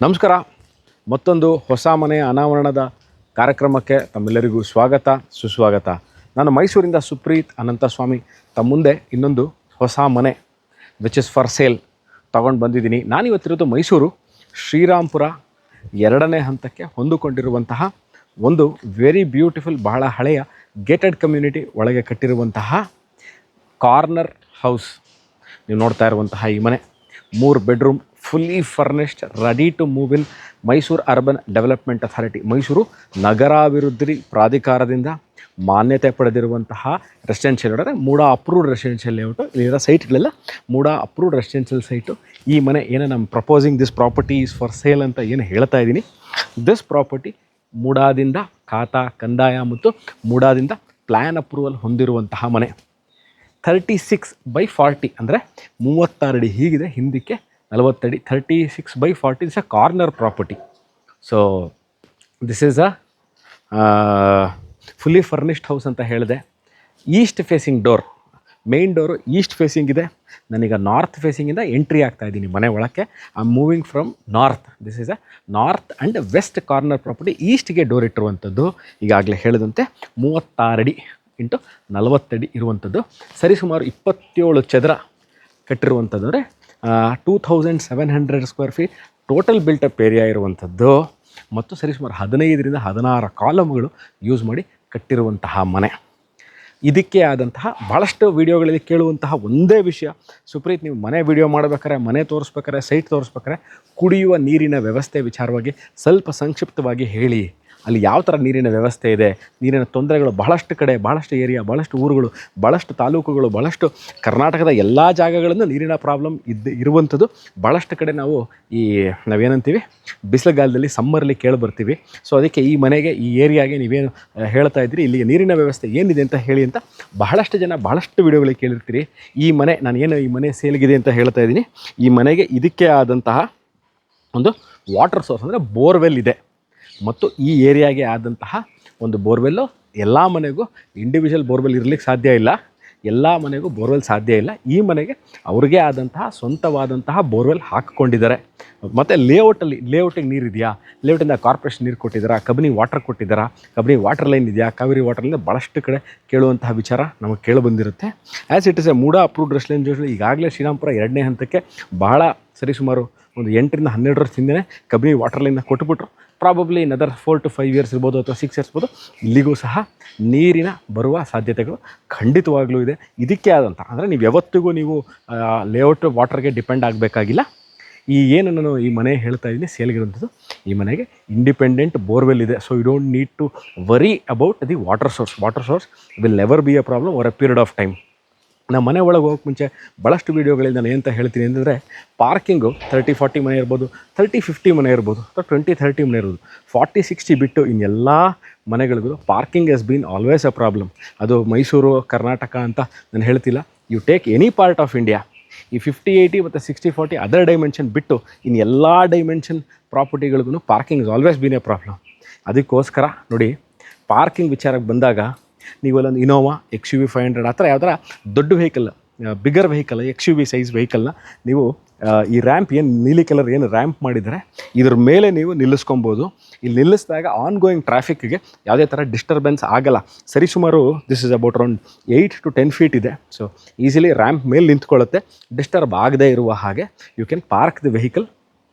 ನಮಸ್ಕಾರ. ಮತ್ತೊಂದು ಹೊಸ ಮನೆಯ ಅನಾವರಣದ ಕಾರ್ಯಕ್ರಮಕ್ಕೆ ತಮ್ಮೆಲ್ಲರಿಗೂ ಸ್ವಾಗತ ಸುಸ್ವಾಗತ. ನಾನು ಮೈಸೂರಿಂದ ಸುಪ್ರೀತ್ ಅನಂತಸ್ವಾಮಿ ತಮ್ಮ ಮುಂದೆ ಇನ್ನೊಂದು ಹೊಸ ಮನೆ ವಿಚ್ ಇಸ್ ಫಾರ್ ಸೇಲ್ ತಗೊಂಡು ಬಂದಿದ್ದೀನಿ. ನಾನಿವತ್ತಿರೋದು ಮೈಸೂರು ಶ್ರೀರಾಂಪುರ 2ನೇ ಹಂತಕ್ಕೆ ಹೊಂದಿಕೊಂಡಿರುವಂತಹ ಒಂದು ವೆರಿ ಬ್ಯೂಟಿಫುಲ್, ಬಹಳ ಹಳೆಯ ಗೇಟೆಡ್ ಕಮ್ಯುನಿಟಿ ಒಳಗೆ ಕಟ್ಟಿರುವಂತಹ ಕಾರ್ನರ್ ಹೌಸ್. ನೀವು ನೋಡ್ತಾ ಇರುವಂತಹ ಈ ಮನೆ 3 bedroom, fully furnished, ready to move in. Mysuru urban development authority, Mysuru ನಗರಾಭಿವೃದ್ಧಿ ಪ್ರಾಧಿಕಾರದಿಂದ ಮಾನ್ಯತೆ ಪಡೆದಿರುವಂತಹ ರೆಸಿಡೆನ್ಷಿಯಲ್ ಅಂದರೆ ಮೂಡಾ ಅಪ್ರೂವ್ಡ್ ರೆಸಿಡೆನ್ಷಿಯಲ್ ಲೇಔಟು. ಇಲ್ಲಿರೋ ಸೈಟ್ಗಳೆಲ್ಲ ಮೂಡಾ ಅಪ್ರೂವ್ಡ್ ರೆಸಿಡೆನ್ಷಿಯಲ್ ಸೈಟು. ಈ ಮನೆ ಏನು ನಮ್ಮ proposing this property is for sale ಅಂತ ಏನು ಹೇಳ್ತಾ ಇದ್ದೀನಿ, ದಿಸ್ ಪ್ರಾಪರ್ಟಿ ಮೂಡಾದಿಂದ ಖಾತಾ ಕಂದಾಯ ಮತ್ತು ಮೂಡಾದಿಂದ ಪ್ಲ್ಯಾನ್ ಅಪ್ರೂವಲ್ ಹೊಂದಿರುವಂತಹ ಮನೆ. 36/40 ಅಂದರೆ 36 ಅಡಿ ಹೀಗಿದೆ, ಹಿಂದಕ್ಕೆ 40 ಅಡಿ. 36/40 is a corner property. So this is a fully furnished house ಅಂತ ಹೇಳಿದೆ. East facing door, main door east facing ಇದೆ. ನಾನೀಗ ನಾರ್ತ್ ಫೇಸಿಂಗಿಂದ ಎಂಟ್ರಿ ಆಗ್ತಾ ಇದ್ದೀನಿ ಮನೆ ಒಳಕ್ಕೆ. I am moving from north. This is a north and west corner property. ಈಸ್ಟ್ಗೆ ಡೋರ್ ಇಟ್ಟಿರುವಂಥದ್ದು. ಈಗಾಗಲೇ ಹೇಳಿದಂತೆ 36 ಅಡಿ ಇಂಟು 40 ಅಡಿ ಇರುವಂಥದ್ದು. ಸರಿಸುಮಾರು 27 ಚದರ ಕಟ್ಟಿರುವಂಥದ್ದು, ಅಂದರೆ 2700 square feet total built-up area ಇರುವಂಥದ್ದು. ಮತ್ತು ಸರಿಸುಮಾರು 15ರಿಂದ 16 ಕಾಲಮ್ಗಳು ಯೂಸ್ ಮಾಡಿ ಕಟ್ಟಿರುವಂತಹ ಮನೆ. ಇದಕ್ಕೆ ಆದಂತಹ ಭಾಳಷ್ಟು ವೀಡಿಯೋಗಳಲ್ಲಿ ಕೇಳುವಂತಹ ಒಂದೇ ವಿಷಯ, ಸುಪ್ರೀತ್ ನೀವು ಮನೆ ವೀಡಿಯೋ ಮಾಡಬೇಕಾದ್ರೆ, ಮನೆ ತೋರಿಸ್ಬೇಕಾದ್ರೆ, ಸೈಟ್ ತೋರಿಸ್ಬೇಕಾದ್ರೆ ಕುಡಿಯುವ ನೀರಿನ ವ್ಯವಸ್ಥೆ ವಿಚಾರವಾಗಿ ಸ್ವಲ್ಪ ಸಂಕ್ಷಿಪ್ತವಾಗಿ ಹೇಳಿ. ಅಲ್ಲಿ ಯಾವ ಥರ ನೀರಿನ ವ್ಯವಸ್ಥೆ ಇದೆ, ನೀರಿನ ತೊಂದರೆಗಳು ಬಹಳಷ್ಟು ಕಡೆ, ಬಹಳಷ್ಟು ಏರಿಯಾ, ಬಹಳಷ್ಟು ಊರುಗಳು, ಭಾಳಷ್ಟು ತಾಲೂಕುಗಳು, ಭಾಳಷ್ಟು ಕರ್ನಾಟಕದ ಎಲ್ಲ ಜಾಗಗಳನ್ನು ನೀರಿನ ಪ್ರಾಬ್ಲಮ್ ಇರುವಂಥದ್ದು. ಭಾಳಷ್ಟು ಕಡೆ ನಾವೇನಂತೀವಿ ಬಿಸಿಲುಗಾಲದಲ್ಲಿ ಸಮ್ಮರಲ್ಲಿ ಕೇಳಿಬರ್ತೀವಿ. ಸೊ ಅದಕ್ಕೆ ಈ ಮನೆಗೆ, ಈ ಏರಿಯಾಗೆ ನೀವೇನು ಹೇಳ್ತಾ ಇದ್ದೀರಿ, ಇಲ್ಲಿಗೆ ನೀರಿನ ವ್ಯವಸ್ಥೆ ಏನಿದೆ ಅಂತ ಹೇಳಿ ಅಂತ ಬಹಳಷ್ಟು ಜನ ಭಾಳಷ್ಟು ವೀಡಿಯೋಗಳಿಗೆ ಕೇಳಿರ್ತೀರಿ. ಈ ಮನೆ, ನಾನೇನು ಈ ಮನೆ ಸೇಲ್ಗಿದೆ ಅಂತ ಹೇಳ್ತಾ ಇದ್ದೀನಿ, ಈ ಮನೆಗೆ ಇದಕ್ಕೆ ಆದಂತಹ ಒಂದು ವಾಟರ್ ಸೋರ್ಸ್ ಅಂದರೆ ಬೋರ್ವೆಲ್ ಇದೆ. ಮತ್ತು ಈ ಏರಿಯಾಗೆ ಆದಂತಹ ಒಂದು ಬೋರ್ವೆಲ್ಲು ಎಲ್ಲ ಮನೆಗೂ ಇಂಡಿವಿಜುವಲ್ ಬೋರ್ವೆಲ್ ಇರಲಿಕ್ಕೆ ಸಾಧ್ಯ ಇಲ್ಲ, ಎಲ್ಲ ಮನೆಗೂ ಬೋರ್ವೆಲ್ ಸಾಧ್ಯ ಇಲ್ಲ. ಈ ಮನೆಗೆ ಅವ್ರಿಗೆ ಆದಂತಹ ಸ್ವಂತವಾದಂತಹ ಬೋರ್ವೆಲ್ ಹಾಕಿಕೊಂಡಿದ್ದಾರೆ. ಮತ್ತು ಲೇಔಟಿಗೆ ನೀರಿದೆಯಾ, ಲೇಔಟಿಂದ ಕಾರ್ಪೊರೇಷನ್ ನೀರು ಕೊಟ್ಟಿದ್ದಾರಾ, ಕಬಿನಿ ವಾಟರ್ ಕೊಟ್ಟಿದ್ದಾರಾ, ಕಬಿನಿ ವಾಟರ್ ಲೈನ್ ಇದೆಯಾ, ಕಾವೇರಿ ವಾಟರ್ ಲೈನ್, ಭಾಳಷ್ಟು ಕಡೆ ಕೇಳುವಂತಹ ವಿಚಾರ ನಮಗೆ ಕೇಳಿಬಂದಿರುತ್ತೆ. As it is a MUDA approved residential. ಈಗಾಗಲೇ ಶ್ರೀರಾಂಪುರ 2ನೇ ಹಂತಕ್ಕೆ ಬಹಳ ಸರಿಸುಮಾರು ಒಂದು 8ರಿಂದ 12 ವರ್ಷ ಹಿಂದೆ ಕಬಿನಿ ವಾಟರ್ ಲೈನ್ನ ಕೊಟ್ಟುಬಿಟ್ರು. ಪ್ರಾಬಬ್ಲಿ ಇನ್ನದರ್ 4 to 5 ಇಯರ್ಸ್ ಇರ್ಬೋದು, ಅಥವಾ 6 ಇಯರ್ಸ್ ಇರ್ಬೋದು. ಇಲ್ಲಿಗೂ ಸಹ ನೀರಿನ ಬರುವ ಸಾಧ್ಯತೆಗಳು ಖಂಡಿತವಾಗ್ಲೂ ಇದೆ. ಇದಕ್ಕೆ ಆದಂಥ ಅಂದರೆ ನೀವು ಯಾವತ್ತಿಗೂ ಲೇಔಟ್ ವಾಟರ್ಗೆ ಡಿಪೆಂಡ್ ಆಗಬೇಕಾಗಿಲ್ಲ. ಏನು ನಾನು ಈ ಮನೆ ಹೇಳ್ತಾ ಇದ್ದೀನಿ ಸೇಲ್ಗಿರುವಂಥದ್ದು, ಈ ಮನೆಗೆ ಇಂಡಿಪೆಂಡೆಂಟ್ ಬೋರ್ವೆಲ್ ಇದೆ. So you don't need to worry about the water source. Water source will never be a problem over a period of time. ನಮ್ಮ ಮನೆ ಒಳಗೆ ಹೋಗೋಕ್ಕೆ ಮುಂಚೆ ಭಾಳಷ್ಟು ವೀಡಿಯೋಗಳಲ್ಲಿ ನಾನು ಏನಂತ ಹೇಳ್ತೀನಿ ಅಂತಂದರೆ, ಪಾರ್ಕಿಂಗು 30-40 ಮನೆ ಇರ್ಬೋದು, 30-50 ಮನೆ ಇರ್ಬೋದು, ಅಥವಾ 20-30 ಮನೆ ಇರ್ಬೋದು. 40-60 ಬಿಟ್ಟು ಇನ್ನೆಲ್ಲ ಮನೆಗಳಿಗೂ parking has been always a problem. ಅದು ಮೈಸೂರು ಕರ್ನಾಟಕ ಅಂತ ನಾನು ಹೇಳ್ತಿಲ್ಲ. You take any part of India, ಈ 50-80 ಮತ್ತು 60-40 ಅದರ್ ಡೈಮೆನ್ಷನ್ ಬಿಟ್ಟು ಇನ್ನು ಎಲ್ಲ ಡೈಮೆನ್ಷನ್ ಪ್ರಾಪರ್ಟಿಗಳಿಗೂ parking is always been a problem. ಅದಕ್ಕೋಸ್ಕರ ನೋಡಿ, ಪಾರ್ಕಿಂಗ್ ವಿಚಾರಕ್ಕೆ ಬಂದಾಗ ನೀವು ಅಲ್ಲೊಂದು ಇನೋವಾ XUV 500 ಆ ಥರ ಯಾವ ಥರ ದೊಡ್ಡ vehicle, bigger vehicle, XUV size ವೆಹಿಕಲ್ನ ನೀವು ಈ ರ್ಯಾಂಪ್ ಏನು ನೀಲಿ ಕಲರ್ ಏನು ರ್ಯಾಂಪ್ ಮಾಡಿದರೆ ಇದ್ರ ಮೇಲೆ ನೀವು ನಿಲ್ಲಿಸ್ಕೊಬೋದು. ಇಲ್ಲಿ ನಿಲ್ಲಿಸಿದಾಗ ಆನ್ ಗೋಯಿಂಗ್ ಟ್ರಾಫಿಕ್ಗೆ ಯಾವುದೇ ಥರ ಡಿಸ್ಟರ್ಬೆನ್ಸ್ ಆಗಲ್ಲ. ಸರಿಸುಮಾರು this is about around 8 to 10 feet ಇದೆ. ಸೊ ಈಸಿಲಿ ರ್ಯಾಂಪ್ ಮೇಲೆ ನಿಂತ್ಕೊಳ್ಳುತ್ತೆ, ಡಿಸ್ಟರ್ಬ್ ಆಗದೇ ಇರುವ ಹಾಗೆ. You can park the vehicle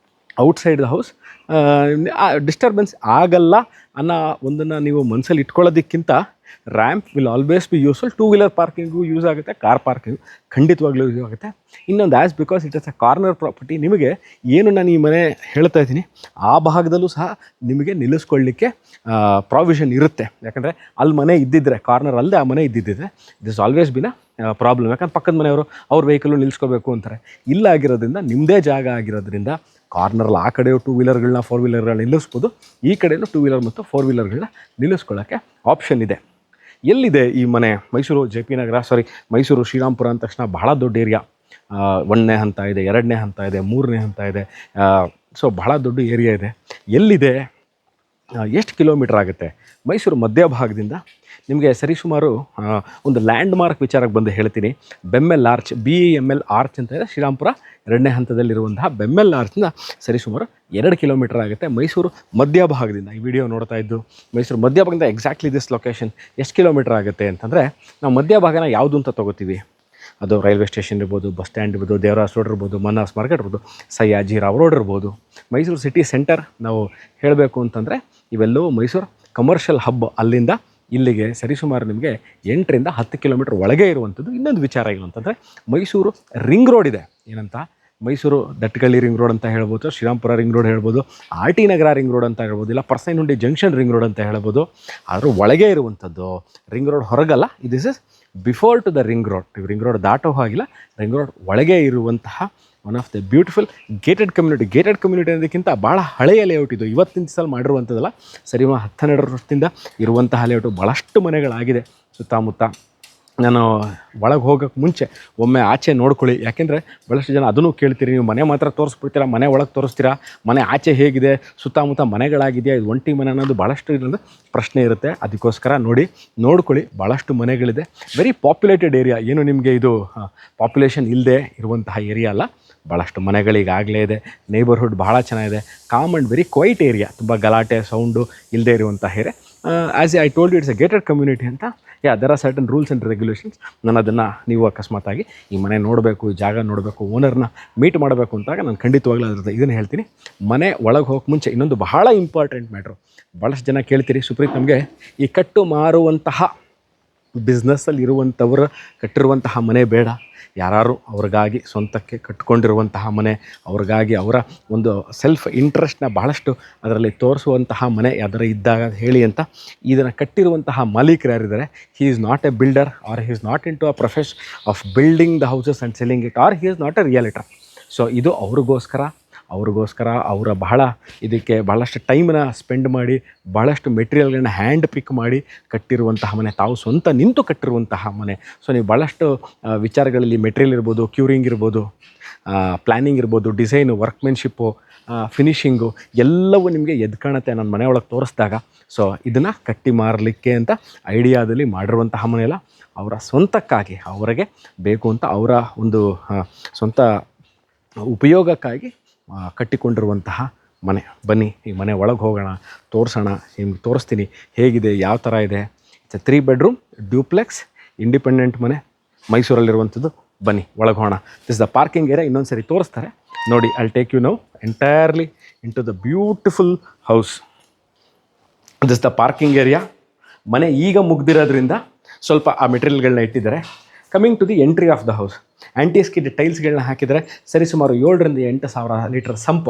outside the house. Disturbance ಆಗಲ್ಲ ಅನ್ನೋ ಒಂದನ್ನು ನೀವು ಮನಸ್ಸಲ್ಲಿ ಇಟ್ಕೊಳ್ಳೋದಕ್ಕಿಂತ ramp will always be useful. 2 wheeler parking use ಆಗುತ್ತೆ, ಕಾರ್ ಪಾರ್ಕಿಂಗು ಖಂಡಿತವಾಗ್ಲೂ ಯೂಸ್ ಆಗುತ್ತೆ. ಇನ್ನೊಂದು as because it is a corner property, ನಿಮಗೆ ಏನು ನಾನು ಈ ಮನೆ ಹೇಳ್ತಾ ಇದ್ದೀನಿ ಆ ಭಾಗದಲ್ಲೂ ಸಹ ನಿಮಗೆ ನಿಲ್ಲಿಸ್ಕೊಳ್ಳಿಕ್ಕೆ ಪ್ರಾವಿಷನ್ ಇರುತ್ತೆ. ಯಾಕಂದರೆ ಅಲ್ಲಿ ಮನೆ ಇದ್ದಿದ್ದರೆ, ಕಾರ್ನರ್ ಅಲ್ಲದೆ ಆ ಮನೆ ಇದ್ದಿದ್ದರೆ this always been a problem. ಯಾಕಂದ್ರೆ ಪಕ್ಕದ ಮನೆಯವರು ಅವ್ರ ವೆಹಿಕಲ್ಲು ನಿಲ್ಲಿಸ್ಕೋಬೇಕು ಅಂತಾರೆ. ಇಲ್ಲ ಆಗಿರೋದ್ರಿಂದ, ನಿಮ್ಮದೇ ಜಾಗ ಆಗಿರೋದ್ರಿಂದ ಕಾರ್ನರಲ್ಲಿ ಆ ಕಡೆಯೂ 2 ವೀಲರ್ಗಳನ್ನ 4 ವೀಲರ್ಗಳನ್ನ ನಿಲ್ಲಿಸ್ಬೋದು, ಈ ಕಡೆಯೂ 2 ವೀಲರ್ ಮತ್ತು 4 ವೀಲರ್ಗಳನ್ನ ನಿಲ್ಲಿಸ್ಕೊಳ್ಳೋಕ್ಕೆ ಆಪ್ಷನ್ ಇದೆ. ಎಲ್ಲಿದೆ ಈ ಮನೆ? ಮೈಸೂರು JP ನಗರ, ಮೈಸೂರು ಶ್ರೀರಾಂಪುರ ಅಂದ ತಕ್ಷಣ ಬಹಳ ದೊಡ್ಡ ಏರಿಯಾ. 1ನೇ ಹಂತ ಇದೆ, 2ನೇ ಹಂತ ಇದೆ, 3ನೇ ಹಂತ ಇದೆ. ಸೊ ಬಹಳ ದೊಡ್ಡ ಏರಿಯಾ ಇದೆ. ಎಲ್ಲಿದೆ? ಎಷ್ಟು ಕಿಲೋಮೀಟ್ರ್ ಆಗುತ್ತೆ? ಮೈಸೂರು ಮಧ್ಯಭಾಗದಿಂದ ನಿಮಗೆ ಸರಿಸುಮಾರು ಒಂದು ಲ್ಯಾಂಡ್ ಮಾರ್ಕ್ ವಿಚಾರಕ್ಕೆ ಬಂದು ಹೇಳ್ತೀನಿ. ಬೆಮ್ಮೆಲ್ ಆರ್ಚ್, BEML ಆರ್ಚ್ ಅಂತ ಇದೆ, ಶ್ರೀರಾಮ್ಪುರ 2ನೇ ಹಂತದಲ್ಲಿರುವಂತಹ ಬೆಮ್ಮೆಲ್ ಆರ್ಚ್ನ ಸರಿಸುಮಾರು 2 ಕಿಲೋಮೀಟರ್ ಆಗುತ್ತೆ ಮೈಸೂರು ಮಧ್ಯಭಾಗದಿಂದ. ಈ ವಿಡಿಯೋ ನೋಡ್ತಾ ಇದ್ದು ಮೈಸೂರು ಮಧ್ಯಭಾಗದಿಂದ ಎಕ್ಸಾಕ್ಟ್ಲಿ ದಿಸ್ ಲೊಕೇಶನ್ ಎಷ್ಟು ಕಿಲೋಮೀಟರ್ ಆಗುತ್ತೆ ಅಂತಂದರೆ, ನಾವು ಮಧ್ಯಭಾಗನ ಯಾವುದು ಅಂತ ತೊಗೋತೀವಿ, ಅದು ರೈಲ್ವೆ ಸ್ಟೇಷನ್ ಇರ್ಬೋದು, ಬಸ್ ಸ್ಟ್ಯಾಂಡ್ ಇರ್ಬೋದು, ದೇವರಾಜ್ ರೋಡ್ ಇರ್ಬೋದು, ಮನ್ನಾಸ್ ಮಾರ್ಕೆಟ್ ಇರ್ಬೋದು, ಸಯ್ಯಾಜಿರಾವ್ ರೋಡ್ ಇರ್ಬೋದು. ಮೈಸೂರು ಸಿಟಿ ಸೆಂಟರ್ ನಾವು ಹೇಳಬೇಕು ಅಂತಂದರೆ ಇವೆಲ್ಲವೂ ಮೈಸೂರು ಕಮರ್ಷಿಯಲ್ ಹಬ್. ಅಲ್ಲಿಂದ ಇಲ್ಲಿಗೆ ಸರಿಸುಮಾರು ನಿಮಗೆ 8ರಿಂದ 10 ಕಿಲೋಮೀಟ್ರ್ ಒಳಗೆ ಇರುವಂಥದ್ದು. ಇನ್ನೊಂದು ವಿಚಾರ ಏನು ಅಂತಂದರೆ, ಮೈಸೂರು ರಿಂಗ್ ರೋಡ್ ಇದೆ. ಏನಂತ? ಮೈಸೂರು ದಟ್ಟಗಳ್ಳಿ ರಿಂಗ್ ರೋಡ್ ಅಂತ ಹೇಳ್ಬೋದು, ಶ್ರೀರಾಮ್ಪುರ ರಿಂಗ್ ರೋಡ್ ಹೇಳ್ಬೋದು, RT ನಗರ ರಿಂಗ್ ರೋಡ್ ಅಂತ ಹೇಳ್ಬೋದು, ಇಲ್ಲ ಪರ್ಸೈನಹುಂಡಿ ಜಂಕ್ಷನ್ ರಿಂಗ್ ರೋಡ್ ಅಂತ ಹೇಳ್ಬೋದು. ಅದರ ಒಳಗೆ ಇರುವಂಥದ್ದು, ರಿಂಗ್ ರೋಡ್ ಹೊರಗಲ್ಲ. This is before to the ring road. ನೀವು ರಿಂಗ್ ರೋಡ್ ದಾಟೋ ಹಾಗಿಲ್ಲ, ರಿಂಗ್ ರೋಡ್ ಒಳಗೆ ಇರುವಂತಹ one of the beautiful gated community. Gated community ಅನ್ನೋದಕ್ಕಿಂತ ಭಾಳ ಹಳೆಯ ಲೇಔಟ್ ಇದು. ಇವತ್ತಿನ ದಿವಸ ಮಾಡಿರುವಂಥದ್ದಲ್ಲ, ಸರಿ 12 ವರ್ಷದಿಂದ ಇರುವಂತಹ ಲೇಔಟು. ಭಾಳಷ್ಟು ಮನೆಗಳಾಗಿದೆ ಸುತ್ತಮುತ್ತ. ನಾನು ಒಳಗೆ ಹೋಗೋಕ್ಕೆ ಮುಂಚೆ ಒಮ್ಮೆ ಆಚೆ ನೋಡ್ಕೊಳ್ಳಿ. ಯಾಕೆಂದರೆ ಭಾಳಷ್ಟು ಜನ ಅದನ್ನು ಕೇಳ್ತೀರಿ, ನೀವು ಮನೆ ಮಾತ್ರ ತೋರಿಸ್ಬಿಡ್ತೀರಾ, ಮನೆ ಒಳಗೆ ತೋರಿಸ್ತೀರಾ, ಮನೆ ಆಚೆ ಹೇಗಿದೆ, ಸುತ್ತಮುತ್ತ ಮನೆಗಳಾಗಿದೆಯಾ, ಇದು ಒಂಟಿ ಮನೆ ಅನ್ನೋದು ಭಾಳಷ್ಟು ಇದೊಂದು ಪ್ರಶ್ನೆ ಇರುತ್ತೆ. ಅದಕ್ಕೋಸ್ಕರ ನೋಡ್ಕೊಳ್ಳಿ, ಭಾಳಷ್ಟು ಮನೆಗಳಿದೆ. Very populated area. ಏನು ನಿಮಗೆ ಇದು ಪಾಪ್ಯುಲೇಷನ್ ಇಲ್ಲದೆ ಇರುವಂತಹ ಏರಿಯಾ ಅಲ್ಲ. ಭಾಳಷ್ಟು ಮನೆಗಳಿಗಾಗಲೇ ಇದೆ. ನೇಬರ್ಹುಡ್ ಭಾಳ ಚೆನ್ನಾಗಿದೆ. Calm and very quiet area. ತುಂಬ ಗಲಾಟೆ ಸೌಂಡು ಇಲ್ಲದೆ ಇರುವಂಥ area. As I told you, it's a gated community ಅಂತ. There are certain rules and regulations. ನಾನು ಅದನ್ನು ನೀವು ಅಕಸ್ಮಾತಾಗಿ ಈ ಮನೆ ನೋಡಬೇಕು, ಈ ಜಾಗ ನೋಡಬೇಕು, ಓನರ್ನ ಮೀಟ್ ಮಾಡಬೇಕು ಅಂತಾಗ ನಾನು ಖಂಡಿತವಾಗ್ಲೂ ಅದ್ರದ್ದು ಇದನ್ನು ಹೇಳ್ತೀನಿ. ಮನೆ ಒಳಗೆ ಹೋಗೋಕ್ಕೆ ಮುಂಚೆ ಇನ್ನೊಂದು ಬಹಳ ಇಂಪಾರ್ಟೆಂಟ್ ಮ್ಯಾಟ್ರು. ಭಾಳಷ್ಟು ಜನ ಕೇಳ್ತೀರಿ, ಸುಪ್ರೀತ್ ನಮಗೆ ಈ ಕಟ್ಟು ಮಾರುವಂತಹ ಬಿಸ್ನೆಸ್ಸಲ್ಲಿ ಇರುವಂಥವ್ರು ಕಟ್ಟಿರುವಂತಹ ಮನೆ ಬೇಡ, ಯಾರು ಅವ್ರಿಗಾಗಿ ಸ್ವಂತಕ್ಕೆ ಕಟ್ಕೊಂಡಿರುವಂತಹ ಮನೆ, ಅವ್ರಿಗಾಗಿ ಅವರ ಒಂದು ಸೆಲ್ಫ್ ಇಂಟ್ರೆಸ್ಟ್ನ ಭಾಳಷ್ಟು ಅದರಲ್ಲಿ ತೋರಿಸುವಂತಹ ಮನೆ ಯಾವ್ದಾರು ಇದ್ದಾಗ ಹೇಳಿ ಅಂತ. ಇದನ್ನು ಕಟ್ಟಿರುವಂತಹ ಮಾಲೀಕರು ಯಾರಿದ್ದಾರೆ, he is not a builder, or he is not into a profession of building the houses and selling it, or he is not a realtor. So ಇದು ಅವ್ರಿಗೋಸ್ಕರ ಅವರ ಇದಕ್ಕೆ ಭಾಳಷ್ಟು ಟೈಮನ್ನ ಸ್ಪೆಂಡ್ ಮಾಡಿ, ಭಾಳಷ್ಟು ಮೆಟೀರಿಯಲ್ಗಳನ್ನ ಹ್ಯಾಂಡ್ ಪಿಕ್ ಮಾಡಿ ಕಟ್ಟಿರುವಂತಹ ಮನೆ, ತಾವು ಸ್ವಂತ ನಿಂತು ಕಟ್ಟಿರುವಂತಹ ಮನೆ. ಸೊ ನೀವು ಭಾಳಷ್ಟು ವಿಚಾರಗಳಲ್ಲಿ ಮೆಟೀರಿಯಲ್ ಇರ್ಬೋದು, ಕ್ಯೂರಿಂಗ್ ಇರ್ಬೋದು, ಪ್ಲ್ಯಾನಿಂಗ್ ಇರ್ಬೋದು, ಡಿಸೈನು, ವರ್ಕ್ಮೆನ್ಶಿಪ್ಪು, ಫಿನಿಷಿಂಗು ಎಲ್ಲವೂ ನಿಮಗೆ ಎದ್ದು ಕಾಣುತ್ತೆ ನನ್ನ ಮನೆ ಒಳಗೆ ತೋರಿಸಿದಾಗ. ಸೊ ಇದನ್ನು ಕಟ್ಟಿ ಮಾರಲಿಕ್ಕೆ ಅಂತ ಐಡಿಯಾದಲ್ಲಿ ಮಾಡಿರುವಂತಹ ಮನೆಯಲ್ಲ, ಅವರ ಸ್ವಂತಕ್ಕಾಗಿ ಅವರಿಗೆ ಬೇಕು ಅಂತ ಅವರ ಒಂದು ಸ್ವಂತ ಉಪಯೋಗಕ್ಕಾಗಿ ಕಟ್ಟಿಕೊಂಡಿರುವಂತಹ ಮನೆ. ಬನ್ನಿ ಈ ಮನೆ ಒಳಗೆ ಹೋಗೋಣ, ತೋರಿಸೋಣ, ನಿಮ್ಗೆ ತೋರಿಸ್ತೀನಿ ಹೇಗಿದೆ, ಯಾವ ಥರ ಇದೆ. It's a 3 bedroom duplex independent ಮನೆ ಮೈಸೂರಲ್ಲಿರುವಂಥದ್ದು. ಬನ್ನಿ ಒಳಗೆ ಹೋಗೋಣ. This the parking area. ಇನ್ನೊಂದು ಸರಿ ತೋರಿಸ್ತಾರೆ ನೋಡಿ. I take you now entirely into the beautiful house. This the parking area. ಮನೆ ಈಗ ಮುಗ್ದಿರೋದ್ರಿಂದ ಸ್ವಲ್ಪ ಆ ಮೆಟೀರಿಯಲ್ಗಳನ್ನ ಇಟ್ಟಿದ್ದಾರೆ. Coming to the entry of the house, anti skid ಟೈಲ್ಸ್ಗಳನ್ನ ಹಾಕಿದರೆ ಸರಿಸುಮಾರು 7ರಿಂದ 8,000 ಲೀಟರ್ ಸಂಪ್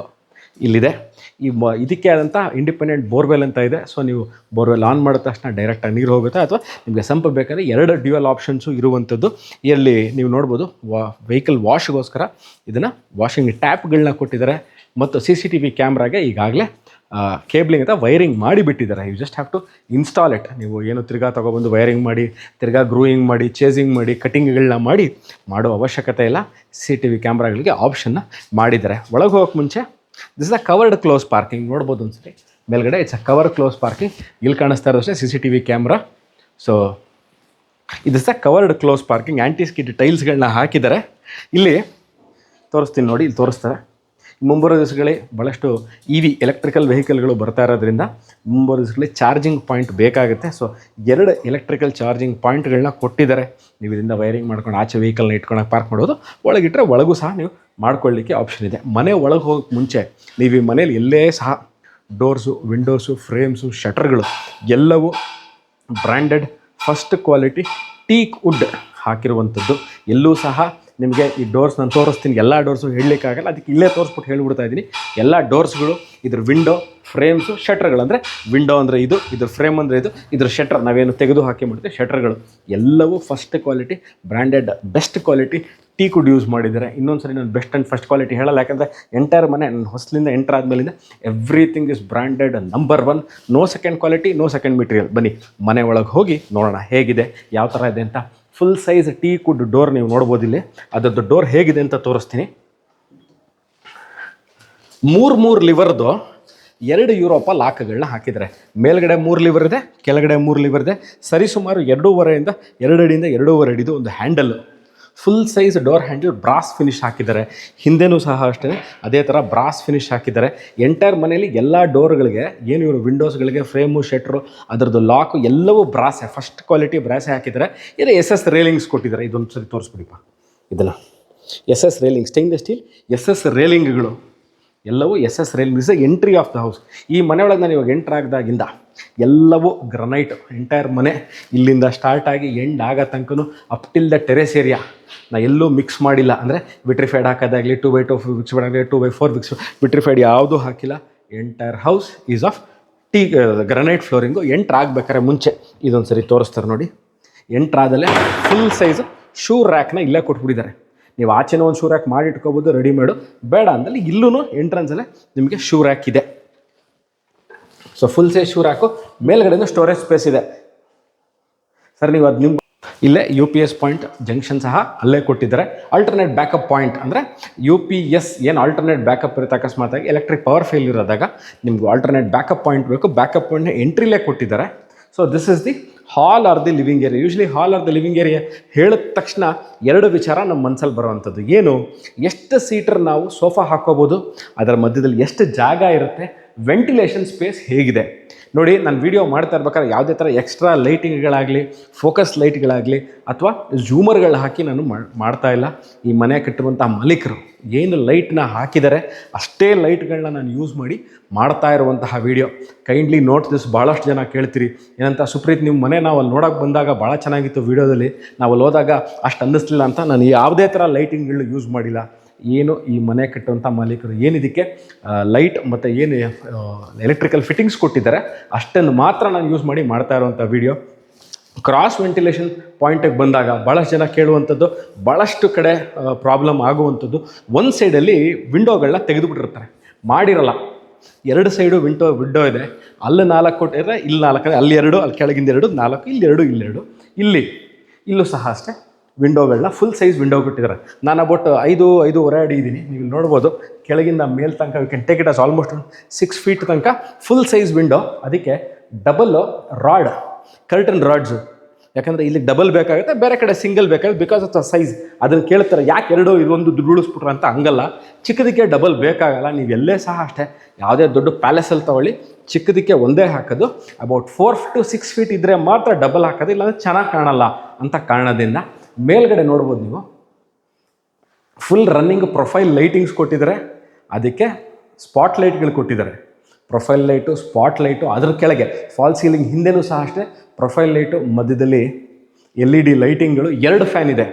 ಇಲ್ಲಿದೆ. ಇದಕ್ಕೆ ಆದಂಥ ಇಂಡಿಪೆಂಡೆಂಟ್ ಬೋರ್ವೆಲ್ ಅಂತ ಇದೆ. ಸೊ ನೀವು ಬೋರ್ವೆಲ್ ಆನ್ ಮಾಡಿದ ತಕ್ಷಣ ಡೈರೆಕ್ಟಾಗಿ ನೀರು ಹೋಗುತ್ತೆ, ಅಥವಾ ನಿಮಗೆ ಸಂಪ್ ಬೇಕಾದರೆ 2 ಡ್ಯುಯಲ್ ಆಪ್ಷನ್ಸು ಇರುವಂಥದ್ದು. ಇಲ್ಲಿ ನೀವು ನೋಡ್ಬೋದು ವೆಹಿಕಲ್ ವಾಶ್ಗೋಸ್ಕರ ಇದನ್ನು ವಾಷಿಂಗ್ ಟ್ಯಾಪ್ಗಳನ್ನ ಕೊಟ್ಟಿದ್ದಾರೆ. ಮತ್ತು CCTV ಕ್ಯಾಮ್ರಾಗೆ ಈಗಾಗಲೇ ಕೇಬ್ಲಿಂಗ್ ಅಂತ ವೈರಿಂಗ್ ಮಾಡಿಬಿಟ್ಟಿದ್ದಾರೆ. You just have to install it. ನೀವು ಏನು ತಿರ್ಗಾ ತೊಗೊಬಂದು ವೈರಿಂಗ್ ಮಾಡಿ, ತಿರ್ಗಾ ಗ್ರೂಯಿಂಗ್ ಮಾಡಿ, ಚೇಸಿಂಗ್ ಮಾಡಿ, ಕಟಿಂಗ್ಗಳನ್ನ ಮಾಡೋ ಅವಶ್ಯಕತೆ ಇಲ್ಲ. CCTV ಕ್ಯಾಮ್ರಾಗಳಿಗೆ ಆಪ್ಷನ್ನ ಮಾಡಿದ್ದಾರೆ. ಒಳಗೆ ಹೋಗೋಕ್ಕೆ ಮುಂಚೆ this is a covered close parking. ನೋಡ್ಬೋದು ಒಂದ್ಸರಿ ಮೇಲ್ಗಡೆ, it's a cover close parking. ಇಲ್ಲಿ ಕಾಣಿಸ್ತಾ ಇರೋದು ಅಷ್ಟೇ CCTV ಕ್ಯಾಮ್ರಾ. ಸೊ ಇದಿಸ್ ಅ ಕವರ್ಡ್ ಕ್ಲೋಸ್ ಪಾರ್ಕಿಂಗ್. ಆ್ಯಂಟಿ ಸ್ಕಿಡ್ ಟೈಲ್ಸ್ಗಳನ್ನ ಹಾಕಿದ್ದಾರೆ. ಇಲ್ಲಿ ತೋರಿಸ್ತೀನಿ ನೋಡಿ, ಇಲ್ಲಿ ತೋರಿಸ್ತಾರೆ. ಮುಂಬರುವ ದಿವಸಗಳೇ ಭಾಳಷ್ಟು EV ಎಲೆಕ್ಟ್ರಿಕಲ್ ವೆಹಿಕಲ್ಗಳು ಬರ್ತಾ ಇರೋದ್ರಿಂದ ಮುಂಬರುವ ದಿವಸಗಳಲ್ಲಿ ಚಾರ್ಜಿಂಗ್ ಪಾಯಿಂಟ್ ಬೇಕಾಗುತ್ತೆ. ಸೊ 2 ಎಲೆಕ್ಟ್ರಿಕಲ್ ಚಾರ್ಜಿಂಗ್ ಪಾಯಿಂಟ್ಗಳನ್ನ ಕೊಟ್ಟಿದ್ದಾರೆ. ನೀವು ಇದರಿಂದ ವೈರಿಂಗ್ ಮಾಡ್ಕೊಂಡು ಆಚೆ ವೆಹಿಕಲ್ನ ಇಟ್ಕೊಂಡು ಪಾರ್ಕ್ ಮಾಡೋದು, ಒಳಗಿಟ್ಟರೆ ಒಳಗೂ ಸಹ ನೀವು ಮಾಡ್ಕೊಳ್ಳಿಕ್ಕೆ ಆಪ್ಷನ್ ಇದೆ. ಮನೆ ಒಳಗೆ ಹೋಗೋಕ್ಕೆ ಮುಂಚೆ ನೀವು ಈ ಮನೇಲಿ ಎಲ್ಲೇ ಸಹ ಡೋರ್ಸು, ವಿಂಡೋಸು, ಫ್ರೇಮ್ಸು, ಶಟರ್ಗಳು ಎಲ್ಲವೂ branded first quality teak wood ಹಾಕಿರುವಂಥದ್ದು. ಎಲ್ಲೂ ಸಹ ನಿಮಗೆ ಈ ಡೋರ್ಸ್ ನಾನು ತೋರಿಸ್ತೀನಿ, ಎಲ್ಲ ಡೋರ್ಸು ಹೇಳಲಿಕ್ಕಾಗಲ್ಲ, ಅದಕ್ಕೆ ಇಲ್ಲೇ ತೋರಿಸ್ಬಿಟ್ಟು ಹೇಳಿಬಿಡ್ತಾ ಇದ್ದೀನಿ. ಎಲ್ಲ ಡೋರ್ಸ್ಗಳು, ಇದ್ರ ವಿಂಡೋ, ಫ್ರೇಮ್ಸು, ಶಟರ್ಗಳು. ಅಂದರೆ ವಿಂಡೋ ಅಂದರೆ ಇದು, ಇದ್ರ ಫ್ರೇಮ್ ಅಂದರೆ ಇದು, ಇದ್ರ ಶಟರ್ ನಾವೇನು ತೆಗೆದು ಹಾಕಿ ಮಾಡ್ತೀವಿ ಶಟರ್ಗಳು ಎಲ್ಲವೂ first quality branded best quality teak wood use ಮಾಡಿದ್ದಾರೆ. ಇನ್ನೊಂದು ಸರಿ ನಾನು ಬೆಸ್ಟ್ ಆ್ಯಂಡ್ ಫಸ್ಟ್ ಕ್ವಾಲಿಟಿ ಹೇಳಲ್ಲ, ಯಾಕಂದರೆ ಎಂಟೈರ್ ಮನೆ ನನ್ನ ಹೊಸಲಿಂದ ಎಂಟರ್ ಆದಮೇಲಿಂದ everything is branded number 1. No second quality, no second material. ಬನ್ನಿ ಮನೆ ಒಳಗೆ ಹೋಗಿ ನೋಡೋಣ ಹೇಗಿದೆ, ಯಾವ ಥರ ಇದೆ ಅಂತ. Full size teak wood door ನೀವು ನೋಡ್ಬೋದು. ಇಲ್ಲಿ ಅದರದ್ದು ಡೋರ್ ಹೇಗಿದೆ ಅಂತ ತೋರಿಸ್ತೀನಿ. 3 ಲಿವರ್ದು 2 ಯೂರೋಪ ಲಾಕ್ಗಳನ್ನ ಹಾಕಿದ್ದಾರೆ. ಮೇಲ್ಗಡೆ 3 ಲಿವರ್ ಇದೆ, ಕೆಳಗಡೆ 3 ಲಿವರ್ ಇದೆ. ಸರಿಸುಮಾರು 2 ಅಡಿಯಿಂದ 2.5 ಅಡಿದು ಒಂದು handle, full size door handle brass finish ಹಾಕಿದ್ದಾರೆ. ಹಿಂದೆನೂ ಸಹ ಅಷ್ಟೇ ಅದೇ ಥರ ಬ್ರಾಸ್ ಫಿನಿಶ್ ಹಾಕಿದ್ದಾರೆ. ಎಂಟೈರ್ ಮನೆಯಲ್ಲಿ ಎಲ್ಲ ಡೋರ್ಗಳಿಗೆ ಏನು ಇವರು ವಿಂಡೋಸ್ಗಳಿಗೆ ಫ್ರೇಮು ಶಟ್ರು ಅದರದ್ದು ಲಾಕು ಎಲ್ಲವೂ ಬ್ರಾಸೆ, ಫಸ್ಟ್ ಕ್ವಾಲಿಟಿ ಬ್ರಾಸೆ ಹಾಕಿದ್ದಾರೆ. ಇದು SS ರೇಲಿಂಗ್ಸ್ ಕೊಟ್ಟಿದ್ದಾರೆ. ಇದೊಂದು ಸರಿ ತೋರಿಸ್ಬಿಡಿಪ್ಪ ಇದನ್ನು. SS reeling, stainless steel SS ರೇಲಿಂಗ್ಗಳು ಎಲ್ಲವೂ SS railings. Entry of the house. ಈ ಮನೆಯೊಳಗೆ ನಾನು ಇವಾಗ ಎಂಟ್ರ್ ಆಗಿದಾಗಿಂದ ಎಲ್ಲವೂ ಗ್ರನೈಟ್. ಎಂಟೈರ್ ಮನೆ ಇಲ್ಲಿಂದ ಸ್ಟಾರ್ಟ್ ಆಗಿ ಎಂಡ್ ಆಗೋ ತನಕನೂ up till the terrace area ನಾ ಎಲ್ಲೂ ಮಿಕ್ಸ್ ಮಾಡಿಲ್ಲ. ಅಂದರೆ ವಿಟ್ರಿಫೈಡ್ ಹಾಕೋದಾಗಲಿ 2x2 ಫಿಕ್ಸ್ಡ್ ಆಗಲಿ 2x4 ವಿಟ್ರಿಫೈಡ್ ಯಾವುದೂ ಹಾಕಿಲ್ಲ. Entire house is of granite flooring. Entry ಆಗಬೇಕಾದ್ರೆ ಮುಂಚೆ ಇದೊಂದು ಸರಿ ತೋರಿಸ್ತಾರೆ ನೋಡಿ. ಎಂಟ್ರಾದಲ್ಲೇ ಫುಲ್ ಸೈಜ್ ಶೂ ರ್ಯಾಕ್ನ ಇಲ್ಲೇ ಕೊಟ್ಬಿಟ್ಟಿದ್ದಾರೆ. ನೀವು ಆಚೆನೂ ಒಂದು ಶೂ ರ್ಯಾಕ್ ಮಾಡಿ ಇಟ್ಕೋಬೋದು ರೆಡಿಮೇಡು. ಬೇಡ ಅಂದಲ್ಲಿ ಇಲ್ಲೂ ಎಂಟ್ರೆನ್ಸಲ್ಲೇ ನಿಮಗೆ ಶೂ ರ್ಯಾಕ್ ಇದೆ. So full size shoe rack, ಮೇಲ್ಗಡೆನೂ ಸ್ಟೋರೇಜ್ ಸ್ಪೇಸ್ ಇದೆ. ಸರ್ ನೀವು ಅದು ನಿಮ್ಮ ಇಲ್ಲೇ UPS ಪಾಯಿಂಟ್ ಜಂಕ್ಷನ್ ಸಹ ಅಲ್ಲೇ ಕೊಟ್ಟಿದ್ದಾರೆ. ಆಲ್ಟರ್ನೇಟ್ ಬ್ಯಾಕಪ್ ಪಾಯಿಂಟ್ ಅಂದರೆ UPS ಏನು ಆಲ್ಟರ್ನೇಟ್ ಬ್ಯಾಕಪ್ ಇರುತ್ತೆ, ಅಕಸ್ಮಾತಾಗಿ ಎಲೆಕ್ಟ್ರಿಕ್ ಪವರ್ ಫೇಲ್ ಇರೋದಾಗ ನಿಮ್ಗೆ ಆಲ್ಟರ್ನೇಟ್ ಬ್ಯಾಕಪ್ ಪಾಯಿಂಟ್ ಬೇಕು. ಬ್ಯಾಕಪ್ ಪಾಯಿಂಟ್ನ ಎಂಟ್ರಿಲೇ ಕೊಟ್ಟಿದ್ದಾರೆ. So this is the hall R the living area. Usually hall R the living area ಹೇಳಿದ ತಕ್ಷಣ 2 ವಿಚಾರ ನಮ್ಮ ಮನಸ್ಸಲ್ಲಿ ಬರುವಂಥದ್ದು. ಏನು, ಎಷ್ಟು ಸೀಟರ್ ನಾವು ಸೋಫಾ ಹಾಕ್ಕೋಬೋದು, ಅದರ ಮಧ್ಯದಲ್ಲಿ ಎಷ್ಟು ಜಾಗ ಇರುತ್ತೆ, ವೆಂಟಿಲೇಷನ್ ಸ್ಪೇಸ್ ಹೇಗಿದೆ. ನೋಡಿ, ನಾನು ವೀಡಿಯೋ ಮಾಡ್ತಾ ಇರ್ಬೇಕಾದ್ರೆ ಯಾವುದೇ ಥರ ಎಕ್ಸ್ಟ್ರಾ ಲೈಟಿಂಗ್ಗಳಾಗಲಿ, ಫೋಕಸ್ ಲೈಟ್ಗಳಾಗಲಿ ಅಥವಾ ಝೂಮರ್ಗಳು ಹಾಕಿ ನಾನು ಮಾಡ್ತಾ ಇಲ್ಲ. ಈ ಮನೆ ಕಟ್ಟುವಂಥ ಮಾಲೀಕರು ಏನು ಲೈಟ್ನ ಹಾಕಿದ್ದಾರೆ ಅಷ್ಟೇ ಲೈಟ್ಗಳನ್ನ ನಾನು ಯೂಸ್ ಮಾಡಿ ಮಾಡ್ತಾ ಇರುವಂತಹ ವೀಡಿಯೋ. Kindly note this. ಭಾಳಷ್ಟು ಜನ ಕೇಳ್ತೀರಿ ಏನಂತ, ಸುಪ್ರೀತ್ ನಿಮ್ಮ ಮನೆ ನಾವು ಅಲ್ಲಿ ನೋಡೋಕೆ ಬಂದಾಗ ಭಾಳ ಚೆನ್ನಾಗಿತ್ತು ವೀಡಿಯೋದಲ್ಲಿ, ನಾವು ಅಲ್ಲಿ ಹೋದಾಗ ಅಷ್ಟು ಅನ್ನಿಸ್ಲಿಲ್ಲ ಅಂತ. ನಾನು ಯಾವುದೇ ಥರ ಲೈಟಿಂಗ್ಗಳನ್ನ ಯೂಸ್ ಮಾಡಿಲ್ಲ. ಏನು ಈ ಮನೆ ಕಟ್ಟುವಂಥ ಮಾಲೀಕರು ಏನಿದಕ್ಕೆ ಲೈಟ್ ಮತ್ತು ಏನು ಎಲೆಕ್ಟ್ರಿಕಲ್ ಫಿಟ್ಟಿಂಗ್ಸ್ ಕೊಟ್ಟಿದ್ದಾರೆ ಅಷ್ಟನ್ನು ಮಾತ್ರ ನಾನು ಯೂಸ್ ಮಾಡಿ ಮಾಡ್ತಾ ಇರುವಂಥ ವೀಡಿಯೋ. ಕ್ರಾಸ್ ವೆಂಟಿಲೇಷನ್ ಪಾಯಿಂಟಿಗೆ ಬಂದಾಗ ಭಾಳಷ್ಟು ಜನ ಕೇಳುವಂಥದ್ದು, ಭಾಳಷ್ಟು ಕಡೆ ಪ್ರಾಬ್ಲಮ್ ಆಗುವಂಥದ್ದು, ಒಂದು ಸೈಡಲ್ಲಿ ವಿಂಡೋಗಳನ್ನ ತೆಗೆದುಬಿಟ್ಟಿರ್ತಾರೆ, ಮಾಡಿರಲ್ಲ. 2 ಸೈಡು ವಿಂಡೋ ಇದೆ. ಅಲ್ಲಿ 4 ಕೊಟ್ಟಿದ್ರೆ ಇಲ್ಲಿ 4, ಅಲ್ಲಿ 2, ಅಲ್ಲಿ ಕೆಳಗಿಂದ 2, 4, ಇಲ್ಲಿ 2, ಇಲ್ಲಿ 2, ಇಲ್ಲೂ ಸಹ ಅಷ್ಟೇ ವಿಂಡೋಗಳನ್ನ ಫುಲ್ ಸೈಜ್ ವಿಂಡೋ ಕೊಟ್ಟಿದ್ದಾರೆ. ನಾನು ಅಬೌಟ್ 5.5 ಅಡಿ ಇದ್ದೀನಿ. ನೀವು ನೋಡ್ಬೋದು ಕೆಳಗಿಂದ ಮೇಲ್ ತನಕ you can take it as almost 6 feet ತನಕ ಫುಲ್ ಸೈಜ್ ವಿಂಡೋ. ಅದಕ್ಕೆ ಡಬಲ್ ರಾಡ್, ಕರ್ಟನ್ ರಾಡ್ಸು. ಯಾಕಂದರೆ ಇಲ್ಲಿ ಡಬಲ್ ಬೇಕಾಗುತ್ತೆ, ಬೇರೆ ಕಡೆ ಸಿಂಗಲ್ ಬೇಕಾಗುತ್ತೆ. ಬಿಕಾಸ್ ಆಫ್ ದ ಸೈಜ್ ಅದನ್ನು ಕೇಳ್ತಾರೆ, ಯಾಕೆ 2 ಇದೊಂದು ದುಡ್ಡಿಸ್ಬಿಟ್ರು ಅಂತ. ಹಂಗಲ್ಲ, ಚಿಕ್ಕದಕ್ಕೆ ಡಬಲ್ ಬೇಕಾಗಲ್ಲ. ನೀವು ಎಲ್ಲೇ ಸಹ ಅಷ್ಟೇ ಯಾವುದೇ ದೊಡ್ಡ ಪ್ಯಾಲೇಸಲ್ಲಿ ತೊಗೊಳ್ಳಿ, ಚಿಕ್ಕದಕ್ಕೆ ಒಂದೇ ಹಾಕೋದು. ಅಬೌಟ್ 4 to 6 ಫೀಟ್ ಇದ್ದರೆ ಮಾತ್ರ ಡಬಲ್ ಹಾಕೋದು, ಇಲ್ಲಾಂದರೆ ಚೆನ್ನಾಗಿ ಕಾಣಲ್ಲ ಅಂತ ಕಾರಣದಿಂದ. ಮೇಲ್ಗಡೆ ನೋಡ್ಬೋದು ನೀವು, ಫುಲ್ ರನ್ನಿಂಗ್ ಪ್ರೊಫೈಲ್ ಲೈಟಿಂಗ್ಸ್ ಕೊಟ್ಟಿದ್ದಾರೆ. ಅದಕ್ಕೆ ಸ್ಪಾಟ್ ಲೈಟ್ಗಳು ಕೊಟ್ಟಿದ್ದಾರೆ. ಪ್ರೊಫೈಲ್ ಲೈಟು, ಸ್ಪಾಟ್ ಲೈಟು, ಅದ್ರ ಕೆಳಗೆ ಫಾಲ್ ಸೀಲಿಂಗ್ ಹಿಂದೆನೂ ಸಹ ಅಷ್ಟೇ ಪ್ರೊಫೈಲ್ ಲೈಟು, ಮಧ್ಯದಲ್ಲಿ LED ಲೈಟಿಂಗ್ಗಳು, 2 ಫ್ಯಾನ್ ಇದೆ.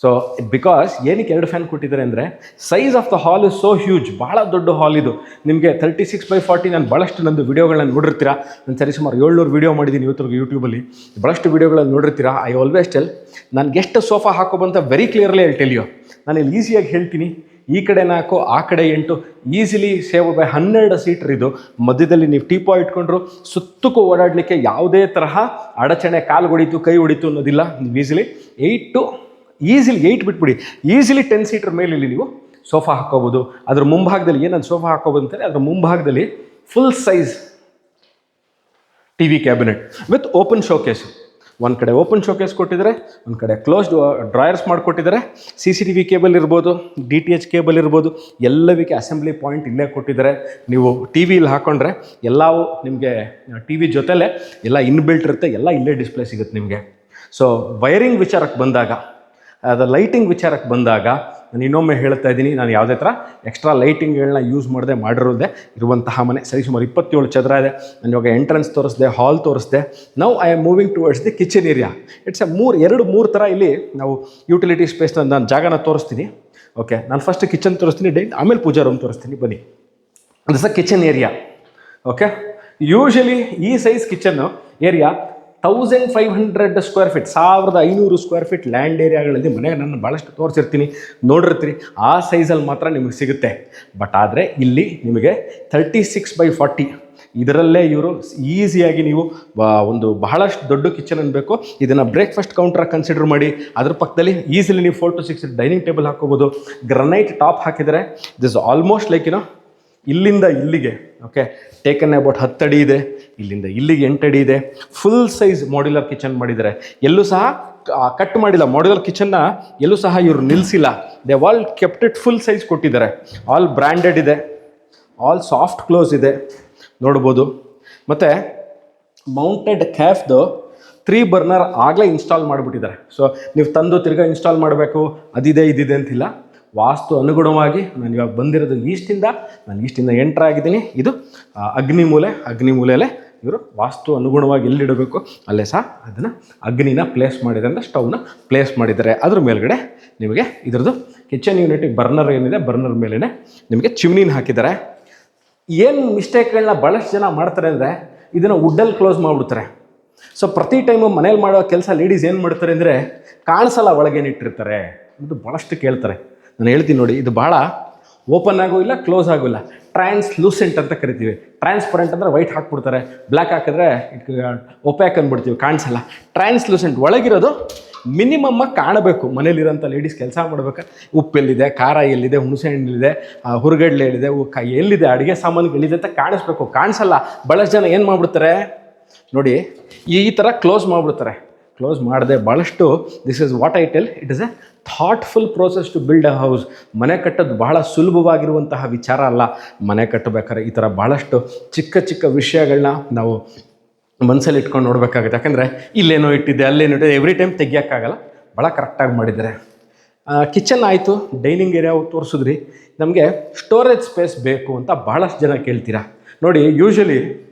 ಸೊ ಬಿಕಾಸ್ ಏನಕ್ಕೆ 2 ಫ್ಯಾನ್ ಕೊಟ್ಟಿದ್ದಾರೆ ಅಂದರೆ, size of the hall is so huge. ಭಾಳ ದೊಡ್ಡ ಹಾಲ್ ಇದು. ನಿಮಗೆ 36x40 ನಾನು ಭಾಳಷ್ಟು ನಂದು ವೀಡಿಯೋಗಳನ್ನ ನೋಡಿರ್ತೀರಾ. ನಾನು ಸರಿಸುಮಾರು 700 ವೀಡಿಯೋ ಮಾಡಿದ್ದೀನಿ ಇವತ್ತಿಗೆ ಯೂಟ್ಯೂಬಲ್ಲಿ. ಭಾಳಷ್ಟು ವೀಡಿಯೋಗಳನ್ನು ನೋಡಿರ್ತೀರಾ. ಐ ಆಲ್ವೇಸ್ ಟೆಲ್, ನನಗೆ ಎಷ್ಟು ಸೋಫಾ ಹಾಕೋಬಂತ very clearly I tell you. ನಾನು ಇಲ್ಲಿ ಈಸಿಯಾಗಿ ಹೇಳ್ತೀನಿ. ಈ ಕಡೆ 4, ಆ ಕಡೆ 8, ಈಸಿಲಿ ಸೇವ್ ಬೈ 12 ಸೀಟರ್ ಇದು. ಮಧ್ಯದಲ್ಲಿ ನೀವು ಟೀಪಾ ಇಟ್ಕೊಂಡ್ರು ಸುತ್ತಕ್ಕೂ ಓಡಾಡಲಿಕ್ಕೆ ಯಾವುದೇ ತರಹ ಅಡಚಣೆ, ಕಾಲು ಹೊಡಿತು, ಕೈ ಹೊಡಿತು ಅನ್ನೋದಿಲ್ಲ. ನೀವು ಈಸಿಲಿ 8 ಬಿಟ್ಬಿಡಿ, ಈಸಿಲಿ 10 ಸೀಟರ್ ಮೇಲೆ ಇಲ್ಲಿ ನೀವು ಸೋಫಾ ಹಾಕೋಬೋದು. ಅದ್ರ ಮುಂಭಾಗದಲ್ಲಿ ಏನದು ಸೋಫಾ ಹಾಕೋಬೋದು ಅಂತಾರೆ, ಅದ್ರ ಮುಂಭಾಗದಲ್ಲಿ full size TV cabinet with open showcase. ಒಂದು ಕಡೆ ಓಪನ್ ಶೋಕೇಸ್ ಕೊಟ್ಟಿದ್ದಾರೆ, ಒಂದು ಕಡೆ ಕ್ಲೋಸ್ಡ್ ಡ್ರಾಯರ್ಸ್ ಮಾಡಿಕೊಟ್ಟಿದ್ದಾರೆ. CCTV ಕೇಬಲ್ ಇರ್ಬೋದು, DTH ಕೇಬಲ್ ಇರ್ಬೋದು, ಎಲ್ಲವಿಗೆ ಅಸೆಂಬ್ಲಿ ಪಾಯಿಂಟ್ ಇಲ್ಲೇ ಕೊಟ್ಟಿದ್ದಾರೆ. ನೀವು TV ಇಲ್ಲಿ ಹಾಕ್ಕೊಂಡ್ರೆ ಎಲ್ಲವೂ ನಿಮಗೆ TV ಜೊತೆಲೇ ಎಲ್ಲ ಇನ್ಬಿಲ್ಟ್ ಇರುತ್ತೆ, ಎಲ್ಲ ಇಲ್ಲೇ ಡಿಸ್ಪ್ಲೇ ಸಿಗುತ್ತೆ ನಿಮಗೆ. ಸೊ ವೈರಿಂಗ್ ವಿಚಾರಕ್ಕೆ ಬಂದಾಗ, ಅದು ಲೈಟಿಂಗ್ ವಿಚಾರಕ್ಕೆ ಬಂದಾಗ ನಾನು ಇನ್ನೊಮ್ಮೆ ಹೇಳ್ತಾ ಇದ್ದೀನಿ, ನಾನು ಯಾವುದೇ ಥರ ಎಕ್ಸ್ಟ್ರಾ ಲೈಟಿಂಗ್ಗಳನ್ನ ಯೂಸ್ ಮಾಡಿರೋದೇ ಇರುವಂತಹ ಮನೆ. ಸರಿಸುಮಾರು 27 ಚದರ ಇದೆ. ನಾನು ಇವಾಗ ಎಂಟ್ರೆನ್ಸ್ ತೋರಿಸಿದೆ, ಹಾಲ್ ತೋರಿಸಿದೆ. Now I am moving towards the kitchen area. It's 3 ಥರ ಇಲ್ಲಿ ನಾವು ಯುಟಿಲಿಟಿ ಸ್ಪೇಸ್ನ ನಾನು ಜಾಗನ ತೋರಿಸ್ತೀನಿ. ಓಕೆ, ನಾನು ಫಸ್ಟ್ ಕಿಚನ್ ತೋರಿಸ್ತೀನಿ, ಆಮೇಲೆ ಪೂಜಾ ರೂಮ್ ತೋರಿಸ್ತೀನಿ. ಬನ್ನಿ, this a kitchen area. Okay, usually ಈ size kitchen area 1500 square feet, 1500 square feet land ಏರಿಯಾಗಳಲ್ಲಿ ಮನೆಗೆ ನಾನು ಭಾಳಷ್ಟು ತೋರಿಸಿರ್ತೀನಿ, ನೋಡಿರ್ತೀರಿ. ಆ ಸೈಜಲ್ಲಿ ಮಾತ್ರ ನಿಮಗೆ ಸಿಗುತ್ತೆ. ಬಟ್ ಆದರೆ ಇಲ್ಲಿ ನಿಮಗೆ 36x40 ಇದರಲ್ಲೇ ಇವರು ಈಸಿಯಾಗಿ ನೀವು ಒಂದು ಬಹಳಷ್ಟು ದೊಡ್ಡ ಕಿಚನ್ ಅನ್ಬೇಕು. ಇದನ್ನು ಬ್ರೇಕ್ಫಾಸ್ಟ್ ಕೌಂಟ್ರಾಗಿ ಕನ್ಸಿಡರ್ ಮಾಡಿ. ಅದ್ರ ಪಕ್ಕದಲ್ಲಿ ಈಸಿಲಿ ನೀವು 4 to 6 ಡೈನಿಂಗ್ ಟೇಬಲ್ ಹಾಕೋಬೋದು. ಗ್ರನೈಟ್ ಟಾಪ್ ಹಾಕಿದರೆ ದಿಸ್ ಆಲ್ಮೋಸ್ಟ್ ಲೈಕ್ ಇಲ್ಲಿಂದ ಇಲ್ಲಿಗೆ ಓಕೆ ಟೇಕನ್ ಅಬೌಟ್ 10 ಅಡಿ ಇದೆ, ಇಲ್ಲಿಂದ ಇಲ್ಲಿಗೆ 8 ಅಡಿ ಇದೆ. ಫುಲ್ ಸೈಜ್ ಮಾಡ್ಯುಲರ್ ಕಿಚನ್ ಮಾಡಿದ್ದಾರೆ. ಎಲ್ಲೂ ಸಹ ಕಟ್ ಮಾಡಿಲ್ಲ. ಮಾಡ್ಯುಲರ್ ಕಿಚನ್ನ ಎಲ್ಲೂ ಸಹ ಇವರು ನಿಲ್ಲಿಸಿಲ್ಲ. They all kept it full size ಕೊಟ್ಟಿದ್ದಾರೆ. ಆಲ್ ಬ್ರ್ಯಾಂಡೆಡ್ ಇದೆ, ಆಲ್ ಸಾಫ್ಟ್ ಕ್ಲೋಸ್ ಇದೆ ನೋಡ್ಬೋದು. ಮತ್ತು ಮೌಂಟೆಡ್ ಕ್ಯಾಫ್ದು 3 ಬರ್ನರ್ ಆಗಲೇ ಇನ್ಸ್ಟಾಲ್ ಮಾಡಿಬಿಟ್ಟಿದ್ದಾರೆ. ಸೊ ನೀವು ತಂದು ತಿರ್ಗಾ ಇನ್ಸ್ಟಾಲ್ ಮಾಡಬೇಕು ಅದಿದೆ ಇದಿದೆ ಅಂತಿಲ್ಲ. ವಾಸ್ತು ಅನುಗುಣವಾಗಿ ನಾನು ಇವಾಗ ಬಂದಿರೋದು ಈಸ್ಟಿಂದ ಎಂಟ್ರ್ ಆಗಿದ್ದೀನಿ. ಇದು ಅಗ್ನಿಮೂಲೆಯಲ್ಲೇ ಇವರು ವಾಸ್ತು ಅನುಗುಣವಾಗಿ ಎಲ್ಲಿಡಬೇಕು ಅಲ್ಲೇ ಸಹ ಅದನ್ನು ಅಗ್ನಿನ ಪ್ಲೇಸ್ ಮಾಡಿದ್ದಾರೆ, ಅಂದರೆ ಸ್ಟವ್ನ ಪ್ಲೇಸ್ ಮಾಡಿದ್ದಾರೆ. ಅದ್ರ ಮೇಲ್ಗಡೆ ನಿಮಗೆ ಇದ್ರದ್ದು ಕಿಚನ್ ಯೂನಿಟಿಗೆ ಬರ್ನರ್ ಏನಿದೆ, ಬರ್ನರ್ ಮೇಲೇ ನಿಮಗೆ ಚಿಮ್ನಿನ ಹಾಕಿದ್ದಾರೆ. ಏನು ಮಿಸ್ಟೇಕ್ಗಳನ್ನ ಭಾಳಷ್ಟು ಜನ ಮಾಡ್ತಾರೆ ಅಂದರೆ ಇದನ್ನು ವುಡ್ಡಲ್ಲಿ ಕ್ಲೋಸ್ ಮಾಡಿಬಿಡ್ತಾರೆ. ಸೊ ಪ್ರತಿ ಟೈಮು ಮನೇಲಿ ಮಾಡೋ ಕೆಲಸ ಲೇಡೀಸ್ ಏನು ಮಾಡ್ತಾರೆ ಅಂದರೆ ಕಾಣಿಸಲ್ಲ ಒಳಗೇನಿಟ್ಟಿರ್ತಾರೆ. ಇದು ಭಾಳಷ್ಟು ಕೇಳ್ತಾರೆ. ನಾನು ಹೇಳ್ತೀನಿ ನೋಡಿ, ಇದು ಭಾಳ ಓಪನ್ ಆಗೂ ಇಲ್ಲ, ಕ್ಲೋಸ್ ಆಗೂ ಇಲ್ಲ. ಟ್ರಾನ್ಸ್ಲೂಸೆಂಟ್ ಅಂತ ಕರಿತೀವಿ. ಟ್ರಾನ್ಸ್ಪರೆಂಟ್ ಅಂದರೆ ವೈಟ್ ಹಾಕ್ಬಿಡ್ತಾರೆ, ಬ್ಲ್ಯಾಕ್ ಹಾಕಿದ್ರೆ ಒಪ್ಯಾಕ್ ಅಂದ್ಬಿಡ್ತೀವಿ, ಕಾಣಿಸಲ್ಲ. ಟ್ರಾನ್ಸ್ಲೂಸೆಂಟ್ ಒಳಗಿರೋದು ಮಿನಿಮಮ್ಮಾಗಿ ಕಾಣಬೇಕು. ಮನೇಲಿರೋಂಥ ಲೇಡೀಸ್ ಕೆಲಸ ಮಾಡ್ಬೇಕಾದ್ರೆ ಉಪ್ಪೆಲ್ಲಿದೆ, ಖಾರ ಎಲ್ಲಿದೆ, ಹುಣಸೆ ಹಣ್ಣೆಲ್ಲಿದೆ, ಹುರುಗಡ್ಲೆ ಎಲ್ಲಿದೆ, ಎಲ್ಲಿದೆ, ಅಡುಗೆ ಸಾಮಾನುಗಳಿದೆ ಅಂತ ಕಾಣಿಸ್ಬೇಕು. ಕಾಣಿಸಲ್ಲ. ಭಾಳಷ್ಟು ಜನ ಏನು ಮಾಡಿಬಿಡ್ತಾರೆ ನೋಡಿ, ಈ ಥರ ಕ್ಲೋಸ್ ಮಾಡಿಬಿಡ್ತಾರೆ. ಕ್ಲೋಸ್ ಮಾಡದೆ ಭಾಳಷ್ಟು this is what I tell, it is a thoughtful process to build a house. ಮನೆ ಕಟ್ಟೋದು ಬಹಳ ಸುಲಭವಾಗಿರುವಂತಹ ವಿಚಾರ ಅಲ್ಲ. ಮನೆ ಕಟ್ಟಬೇಕಾದ್ರೆ ಈ ಥರ ಭಾಳಷ್ಟು ಚಿಕ್ಕ ಚಿಕ್ಕ ವಿಷಯಗಳನ್ನ ನಾವು ಮನಸ್ಸಲ್ಲಿ ಇಟ್ಕೊಂಡು ನೋಡಬೇಕಾಗುತ್ತೆ. ಯಾಕಂದರೆ ಇಲ್ಲೇನೋ ಇಟ್ಟಿದ್ದೆ, ಅಲ್ಲೇನೋ ಇಟ್ಟಿದೆ, ಎವ್ರಿ ಟೈಮ್ ತೆಗಿಯೋಕ್ಕಾಗಲ್ಲ. ಭಾಳ ಕರೆಕ್ಟಾಗಿ ಮಾಡಿದ್ದಾರೆ. ಕಿಚನ್ ಆಯಿತು, ಡೈನಿಂಗ್ ಏರಿಯಾ ತೋರಿಸಿದ್ರಿ. ನಮಗೆ ಸ್ಟೋರೇಜ್ ಸ್ಪೇಸ್ ಬೇಕು ಅಂತ ಭಾಳಷ್ಟು ಜನ ಕೇಳ್ತೀರಾ. ನೋಡಿ, ಯೂಶ್ವಲಿ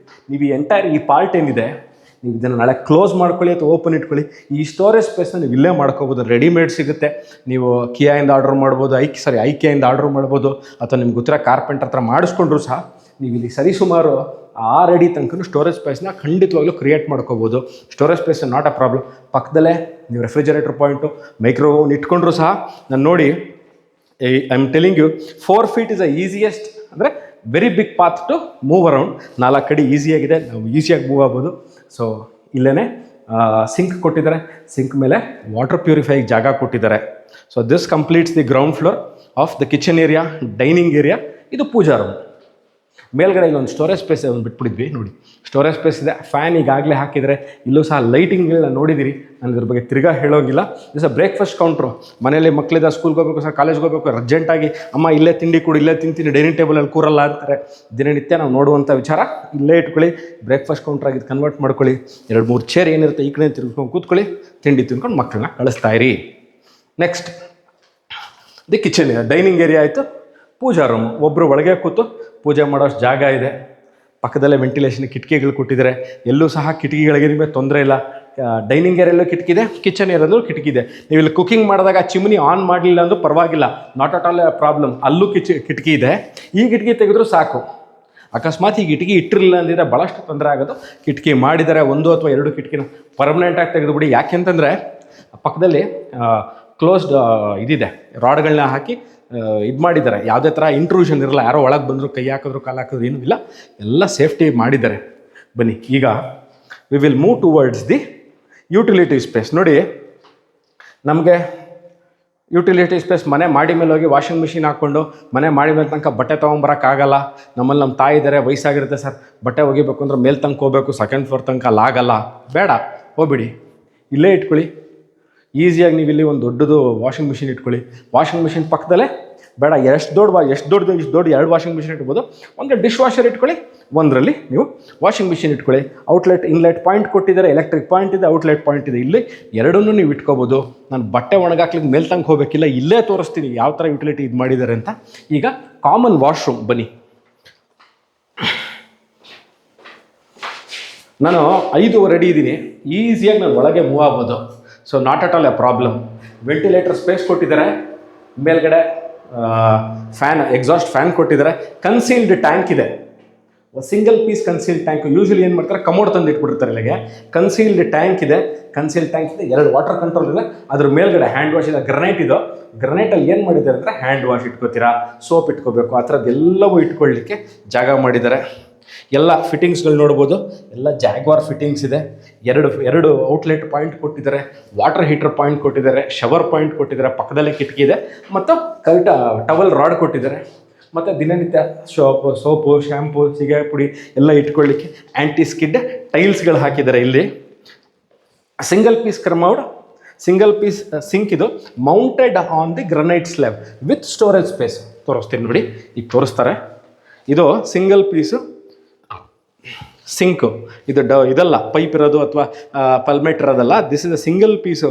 ನೀವು ಈ ಪಾರ್ಟ್ ಏನಿದೆ, ನೀವು ಇದನ್ನು ನಾಳೆ ಕ್ಲೋಸ್ ಮಾಡ್ಕೊಳ್ಳಿ ಅಥವಾ ಓಪನ್ ಇಟ್ಕೊಳ್ಳಿ. ಈ ಸ್ಟೋರೇಜ್ ಸ್ಪೇಸ್ನ ನೀವು ಇಲ್ಲೇ ಮಾಡ್ಕೋಬೋದು. ರೆಡಿಮೇಡ್ ಸಿಗುತ್ತೆ. ನೀವು ಕಿಯಾಯಿಂದ ಆರ್ಡ್ರ್ ಮಾಡ್ಬೋದು, ಐಕಿಯಿಂದ ಆರ್ಡ್ರ್ ಮಾಡ್ಬೋದು, ಅಥವಾ ನಿಮ್ಗೆ ಗೊತ್ತಿರೋ ಕಾರ್ಪೆಂಟರ್ ಹತ್ರ ಮಾಡಿಸ್ಕೊಂಡ್ರು ಸಹ ನೀವು ಇಲ್ಲಿ ಸರಿಸುಮಾರು 6 ಅಡಿ ತನಕ ಸ್ಟೋರೇಜ್ ಸ್ಪೇಸ್ನ ಖಂಡಿತವಾಗ್ಲೂ ಕ್ರಿಯೇಟ್ ಮಾಡ್ಕೋಬೋದು. Storage space not a problem. ಪಕ್ಕದಲ್ಲೇ ನೀವು ರೆಫ್ರಿಜರೇಟರ್ ಪಾಯಿಂಟು, ಮೈಕ್ರೋವೇವ್ ಇಟ್ಕೊಂಡ್ರು ಸಹ ನಾನು ನೋಡಿ, I am telling you 4 feet is a easiest, ಅಂದರೆ very big path to move around. 4 ಅಡಿ ಈಸಿಯಾಗಿದೆ, ನಾವು ಈಸಿಯಾಗಿ ಮೂವ್ ಆಗ್ಬೋದು. ಸೊ ಇಲ್ಲೇ ಸಿಂಕ್ ಕೊಟ್ಟಿದ್ದಾರೆ. ಸಿಂಕ್ ಮೇಲೆ ವಾಟರ್ ಪ್ಯೂರಿಫೈಗೆ ಜಾಗ ಕೊಟ್ಟಿದ್ದಾರೆ. So this completes the ground floor of the kitchen area, dining area. ಇದು ಪೂಜಾ ರೂಮ್. ಮೇಲ್ಗಡೆ ಇಲ್ಲೊಂದು ಸ್ಟೋರೇಜ್ ಸ್ಪೇಸ್ ಒಂದು ಬಿಟ್ಬಿಟ್ಟಿದ್ವಿ ನೋಡಿ. ಸ್ಟೋರೇಜ್ ಸ್ಪೇಸ್ ಇದೆ. ಫ್ಯಾನ್ ಈಗಾಗಲೇ ಹಾಕಿದರೆ. ಇಲ್ಲೂ ಸಹ ಲೈಟಿಂಗ್ಗಳನ್ನ ನೋಡಿದ್ದೀರಿ. ನಾನು ಇದ್ರ ಬಗ್ಗೆ ತಿರ್ಗಾ ಹೇಳೋಂಗಿಲ್ಲ. This a breakfast counter. ಮನೇಲಿ ಮಕ್ಕಳಿಂದ ಸ್ಕೂಲ್ಗೆ ಹೋಗಬೇಕು ಸಹ, ಕಾಲೇಜ್ಗೆ ಹೋಗಬೇಕು, ಅರ್ಜೆಂಟಾಗಿ ಅಮ್ಮ ಇಲ್ಲೇ ತಿಂಡಿ ಕೊಡು, ಇಲ್ಲೇ ತಿಂತೀನಿ, ಡೈನಿಂಗ್ ಟೇಬಲಲ್ಲಿ ಕೂರಲ್ಲ ಅಂತಾರೆ. ದಿನನಿತ್ಯ ನಾವು ನೋಡುವಂಥ ವಿಚಾರ. ಇಲ್ಲೇ ಇಟ್ಕೊಳ್ಳಿ, ಬ್ರೇಕ್ಫಾಸ್ಟ್ ಕೌಂಟ್ರಾಗಿ ಕನ್ವರ್ಟ್ ಮಾಡ್ಕೊಳ್ಳಿ. 2-3 ಚೇರ್ ಏನಿರುತ್ತೆ ಈ ಕಡೆ ತಿರ್ಕೊಂಡು ಕೂತ್ಕೊಳ್ಳಿ, ತಿಂಡಿ ತಿನ್ಕೊಂಡು ಮಕ್ಕಳನ್ನ ಕಳಿಸ್ತಾ ಇರಿ. Next the kitchen, dining area ಆಯಿತು. ಪೂಜಾ ರೂಮ್, ಒಬ್ಬರು ಒಳಗೆ ಕೂತು ಪೂಜೆ ಮಾಡೋಷ್ಟು ಜಾಗ ಇದೆ. ಪಕ್ಕದಲ್ಲೇ ವೆಂಟಿಲೇಷನ್ ಕಿಟಕಿಗಳು ಕೊಟ್ಟಿದ್ದಾರೆ. ಎಲ್ಲೂ ಸಹ ಕಿಟಕಿಗಳಿಗೆ ನಿಮಗೆ ತೊಂದರೆ ಇಲ್ಲ. ಡೈನಿಂಗ್ ಏರಿಯಲ್ಲೂ ಕಿಟಕಿ ಇದೆ, ಕಿಚನ್ ಏರಿಯಲ್ಲೂ ಕಿಟಕಿ ಇದೆ. ನೀವು ಇಲ್ಲಿ ಕುಕಿಂಗ್ ಮಾಡಿದಾಗ ಚಿಮ್ನಿ ಆನ್ ಮಾಡಲಿಲ್ಲ ಅಂದರೂ ಪರವಾಗಿಲ್ಲ, not at all a problem. ಅಲ್ಲೂ ಕಿಟಕಿ ಇದೆ. ಈ ಕಿಟಕಿ ತೆಗೆದ್ರೂ ಸಾಕು. ಅಕಸ್ಮಾತ್ ಈ ಕಿಟಕಿ ಇಟ್ಟಿರಲಿಲ್ಲ ಅಂದಿದ್ರೆ ಭಾಳಷ್ಟು ತೊಂದರೆ ಆಗೋದು. ಕಿಟಕಿ ಮಾಡಿದರೆ 1 ಅಥವಾ 2 ಕಿಟಕಿನ ಪರ್ಮನೆಂಟಾಗಿ ತೆಗೆದುಬಿಡಿ. ಯಾಕೆಂತಂದರೆ ಪಕ್ಕದಲ್ಲಿ ಕ್ಲೋಸ್ಡ್ ಇದಿದೆ, ರಾಡ್ಗಳನ್ನ ಹಾಕಿ ಇದು ಮಾಡಿದ್ದಾರೆ. ಯಾವುದೇ ಥರ ಇಂಟ್ರೂಷನ್ ಇರಲ್ಲ. ಯಾರೋ ಒಳಗೆ ಬಂದರು, ಕೈ ಹಾಕಿದ್ರು, ಕಾಲು ಹಾಕಿದ್ರು ಏನೂ ಇಲ್ಲ, ಎಲ್ಲ ಸೇಫ್ಟಿ ಮಾಡಿದ್ದಾರೆ. ಬನ್ನಿ, ಈಗ we will move towards the utility space. ನೋಡಿ, ನಮಗೆ ಯುಟಿಲಿಟಿ ಸ್ಪೇಸ್ ಮನೆ ಮಾಡಿ ಮೇಲೆ ಹೋಗಿ ವಾಷಿಂಗ್ ಮಿಷಿನ್ ಹಾಕ್ಕೊಂಡು ಮನೆ ಮಾಡಿ ಮೇಲೆ ತನಕ ಬಟ್ಟೆ ತೊಗೊಂಬರೋಕ್ಕಾಗಲ್ಲ. ನಮ್ಮಲ್ಲಿ ನಮ್ಮ ತಾಯಿ ಇದ್ದಾರೆ, ವಯಸ್ಸಾಗಿರುತ್ತೆ ಸರ್, ಬಟ್ಟೆ ಒಗಿಬೇಕು ಅಂದ್ರೆ ಮೇಲೆ ತನಕ ಹೋಗಬೇಕು, 2nd floor ತನಕ ಅಲ್ಲಿ ಆಗಲ್ಲ. ಬೇಡ, ಹೋಗ್ಬಿಡಿ, ಇಲ್ಲೇ ಇಟ್ಕೊಳ್ಳಿ. ಈಸಿಯಾಗಿ ನೀವು ಇಲ್ಲಿ ಒಂದು ದೊಡ್ಡದು ವಾಷಿಂಗ್ ಮಿಷಿನ್ ಇಟ್ಕೊಳ್ಳಿ. ವಾಷಿಂಗ್ ಮಿಷಿನ್ ಪಕ್ಕದಲ್ಲೇ ಬೇಡ, ಎಷ್ಟು ದೊಡ್ಡ 2 ವಾಷಿಂಗ್ ಮಿಷಿನ್ ಇಟ್ಬೋದು. ಒಂದು ಡಿಶ್ ವಾಷರ್ ಇಟ್ಕೊಳ್ಳಿ, ಒಂದರಲ್ಲಿ ನೀವು ವಾಷಿಂಗ್ ಮಿಷಿನ್ ಇಟ್ಕೊಳ್ಳಿ. ಔಟ್ಲೆಟ್ ಇನ್ಲೆಟ್ ಪಾಯಿಂಟ್ ಕೊಟ್ಟಿದ್ದಾರೆ, ಎಲೆಕ್ಟ್ರಿಕ್ ಪಾಯಿಂಟ್ ಇದೆ, ಔಟ್ಲೆಟ್ ಪಾಯಿಂಟ್ ಇದೆ. ಇಲ್ಲಿ ಎರಡನ್ನೂ ನೀವು ಇಟ್ಕೋಬೋದು. ನಾನು ಬಟ್ಟೆ ಒಣಗಾಕ್ಲಿಕ್ಕೆ ಮೇಲೆ ತನಕ ಹೋಗಬೇಕಿಲ್ಲ, ಇಲ್ಲೇ ತೋರಿಸ್ತೀನಿ ಯಾವ ಥರ ಯುಟಿಲಿಟಿ ಇದು ಮಾಡಿದ್ದಾರೆ ಅಂತ. ಈಗ ಕಾಮನ್ ವಾಶ್ರೂಮ್ ಬನ್ನಿ. ನಾನು 5 ಅಡಿ ಇದ್ದೀನಿ, ಈಸಿಯಾಗಿ ನಾನು ಒಳಗೆ ಮೂವ್ ಆಗ್ಬೋದು. So not at all a problem. Ventilator space ಕೊಟ್ಟಿದ್ದಾರೆ. ಮೇಲ್ಗಡೆ ಫ್ಯಾನ್, ಎಕ್ಸಾಸ್ಟ್ ಫ್ಯಾನ್ ಕೊಟ್ಟಿದ್ದಾರೆ. ಕನ್ಸೀಲ್ಡ್ ಟ್ಯಾಂಕ್ ಇದೆ, single piece concealed tank. Usually ಏನು ಮಾಡ್ತಾರೆ, ಕಮೋಡ್ ತಂದು ಇಟ್ಬಿಟ್ಟಿರ್ತಾರೆ ಇಲ್ಲಿಗೆ. ಕನ್ಸೀಲ್ಡ್ ಟ್ಯಾಂಕ್ ಇದೆ. 2 ವಾಟರ್ ಕಂಟ್ರೋಲ್ ಇದೆ. ಅದ್ರ ಮೇಲ್ಗಡೆ ಹ್ಯಾಂಡ್ ವಾಶ್ ಇದೆ. ಗ್ರನೈಟ್ ಇದು. ಗ್ರನೈಟಲ್ಲಿ ಏನು ಮಾಡಿದ್ದಾರೆ ಅಂದರೆ ಹ್ಯಾಂಡ್ ವಾಶ್ ಇಟ್ಕೋತೀರಾ, ಸೋಪ್ ಇಟ್ಕೋಬೇಕು, ಆ ಥರದ್ದೆಲ್ಲವೂ ಇಟ್ಕೊಳ್ಳಿಕ್ಕೆ ಜಾಗ ಮಾಡಿದ್ದಾರೆ. ಎಲ್ಲ ಫಿಟ್ಟಿಂಗ್ಸ್ಗಳು ನೋಡ್ಬೋದು. ಎಲ್ಲ ಜಾಗ್ವಾರ್ ಫಿಟ್ಟಿಂಗ್ಸ್ ಇದೆ. 2 ಔಟ್ಲೆಟ್ ಪಾಯಿಂಟ್ ಕೊಟ್ಟಿದ್ದಾರೆ. ವಾಟರ್ ಹೀಟರ್ ಪಾಯಿಂಟ್ ಕೊಟ್ಟಿದ್ದಾರೆ. ಶವರ್ ಪಾಯಿಂಟ್ ಕೊಟ್ಟಿದ್ದಾರೆ. ಪಕ್ಕದಲ್ಲೇ ಕಿಟಕಿ ಇದೆ ಮತ್ತು ಟವಲ್ ರಾಡ್ ಕೊಟ್ಟಿದ್ದಾರೆ. ಮತ್ತು ದಿನನಿತ್ಯ ಸೋಪು ಶ್ಯಾಂಪು ಸೀಗೆ ಪುಡಿ ಎಲ್ಲ ಇಟ್ಕೊಳ್ಳಿಕ್ಕೆ ಆ್ಯಂಟಿ ಸ್ಕಿಡ್ ಟೈಲ್ಸ್ಗಳು ಹಾಕಿದ್ದಾರೆ ಇಲ್ಲಿ. ಸಿಂಗಲ್ ಪೀಸ್ ಕರ್ಮೌಡ್, ಸಿಂಗಲ್ ಪೀಸ್ ಸಿಂಕ್ ಇದು mounted on the granite slab with storage space. ತೋರಿಸ್ತೀನಿ ನೋಡಿ, ಈಗ ತೋರಿಸ್ತಾರೆ. ಇದು ಸಿಂಗಲ್ ಪೀಸು ಸಿಂಕು, ಇದು ಇದಲ್ಲ ಪೈಪ್ ಇರೋದು ಅಥವಾ ಪಲ್ಮೇಟ್ ಇರೋದಲ್ಲ. This is a single piece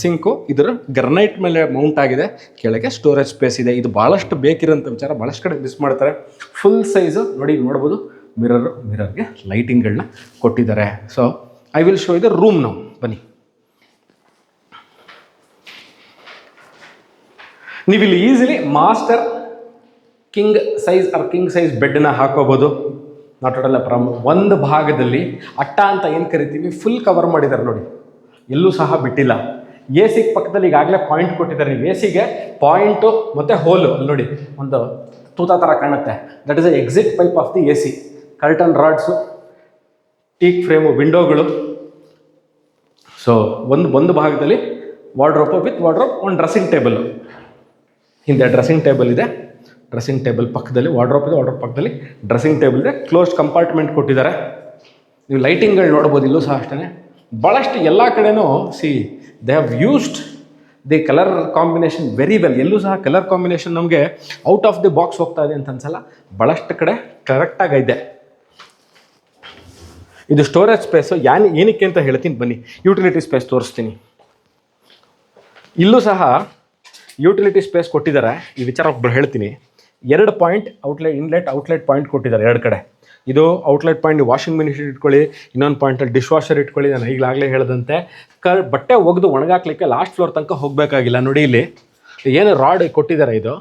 sink. ಇದರ ಗ್ರನೈಟ್ ಮೇಲೆ ಮೌಂಟ್ ಆಗಿದೆ, ಕೆಳಗೆ ಸ್ಟೋರೇಜ್ ಸ್ಪೇಸ್ ಇದೆ. ಇದು ಭಾಳಷ್ಟು ಬೇಕಿರೋಂಥ ವಿಚಾರ, ಭಾಳಷ್ಟು ಕಡೆ ಮಿಸ್ ಮಾಡ್ತಾರೆ. ಫುಲ್ ಸೈಜು ನೋಡಿ, ನೋಡ್ಬೋದು. ಮಿರರ್ಗೆ ಲೈಟಿಂಗ್ಗಳನ್ನ ಕೊಟ್ಟಿದ್ದಾರೆ. ಸೊ ಐ ವಿಲ್ ಶೋ ಇದು ರೂಮ್ ನಾವು. ಬನ್ನಿ, ನೀವು ಇಲ್ಲಿ ಈಸಿಲಿ ಮಾಸ್ಟರ್ ಕಿಂಗ್ ಸೈಜ್ ಬೆಡ್ನ ಹಾಕೋಬೋದು. Not at all a problem. ಒಂದು ಭಾಗದಲ್ಲಿ ಅಟ್ಟ ಅಂತ ಏನು ಕರಿತೀವಿ ಫುಲ್ ಕವರ್ ಮಾಡಿದ್ದಾರೆ ನೋಡಿ, ಎಲ್ಲೂ ಸಹ ಬಿಟ್ಟಿಲ್ಲ. ಎ ಸಿಗೆ ಪಕ್ಕದಲ್ಲಿ ಈಗಾಗಲೇ ಪಾಯಿಂಟ್ ಕೊಟ್ಟಿದ್ದಾರೆ. ನೀವು ಎ ಸಿಗೆ ಪಾಯಿಂಟು ಮತ್ತು ಹೋಲು ಅಲ್ಲಿ ನೋಡಿ, ಒಂದು ತೂತ ಥರ ಕಾಣುತ್ತೆ. That is a exit pipe of the A C. Curtain rods, teak frame, ವಿಂಡೋಗಳು. ಸೊ ಒಂದು ಭಾಗದಲ್ಲಿ ವಾರ್ಡ್ರೋಬ್ ವಿತ್ ವಾರ್ಡ್ರೋಬ್, ಒಂದು ಡ್ರೆಸ್ಸಿಂಗ್ ಟೇಬಲ್. ಹಿಂದೆ ಡ್ರೆಸ್ಸಿಂಗ್ ಟೇಬಲ್ ಇದೆ, ಡ್ರೆಸ್ಸಿಂಗ್ ಟೇಬಲ್ ಪಕ್ಕದಲ್ಲಿ ವಾರ್ಡ್ರೋಬ್ ಇದೆ, ವಾರ್ಡ್ರೋಬ್ ಪಕ್ಕದಲ್ಲಿ ಡ್ರೆಸ್ಸಿಂಗ್ ಟೇಬಲ್ ಇದೆ. ಕ್ಲೋಸ್ಡ್ ಕಂಪಾರ್ಟ್ಮೆಂಟ್ ಕೊಟ್ಟಿದ್ದಾರೆ. ನೀವು ಲೈಟಿಂಗ್ಗಳು ನೋಡ್ಬೋದು, ಇಲ್ಲೂ ಸಹ ಅಷ್ಟೇ. ಭಾಳಷ್ಟು ಎಲ್ಲ ಕಡೆನೂ they have used the colour combination very well. ಎಲ್ಲೂ ಸಹ ಕಲರ್ ಕಾಂಬಿನೇಷನ್ ನಮಗೆ ಔಟ್ ಆಫ್ ದಿ ಬಾಕ್ಸ್ ಹೋಗ್ತಾ ಇದೆ ಅಂತ ಅನ್ಸಲ್ಲ. ಭಾಳಷ್ಟು ಕಡೆ ಕರೆಕ್ಟಾಗಿದೆ. ಇದು ಸ್ಟೋರೇಜ್ ಸ್ಪೇಸು ಏನಕ್ಕೆ ಅಂತ ಹೇಳ್ತೀನಿ ಬನ್ನಿ. ಯುಟಿಲಿಟಿ ಸ್ಪೇಸ್ ತೋರಿಸ್ತೀನಿ. ಇಲ್ಲೂ ಸಹ ಯುಟಿಲಿಟಿ ಸ್ಪೇಸ್ ಕೊಟ್ಟಿದ್ದಾರೆ. ಈ ವಿಚಾರ ಒಬ್ಬರು ಹೇಳ್ತೀನಿ. 2 ಪಾಯಿಂಟ್ ಔಟ್ಲೆಟ್ ಪಾಯಿಂಟ್ ಕೊಟ್ಟಿದ್ದಾರೆ 2 ಕಡೆ. ಇದು ಔಟ್ಲೆಟ್ ಪಾಯಿಂಟ್ ವಾಷಿಂಗ್ ಮಿಷಿನ್ ಇಟ್ಕೊಳ್ಳಿ, ಇನ್ನೊಂದು ಪಾಯಿಂಟಲ್ಲಿ ಡಿಶ್ ವಾಷರ್ ಇಟ್ಕೊಳ್ಳಿ. ನಾನು ಈಗಲಾಗಲೇ ಹೇಳಿದಂತೆ ಬಟ್ಟೆ ಒಗೆದು ಒಣಗಾಕ್ಲಿಕ್ಕೆ ಲಾಸ್ಟ್ ಫ್ಲೋರ್ ತನಕ ಹೋಗಬೇಕಾಗಿಲ್ಲ. ನೋಡಿ ಇಲ್ಲಿ ಏನು ರಾಡ್ ಕೊಟ್ಟಿದ್ದಾರೆ, ಇದು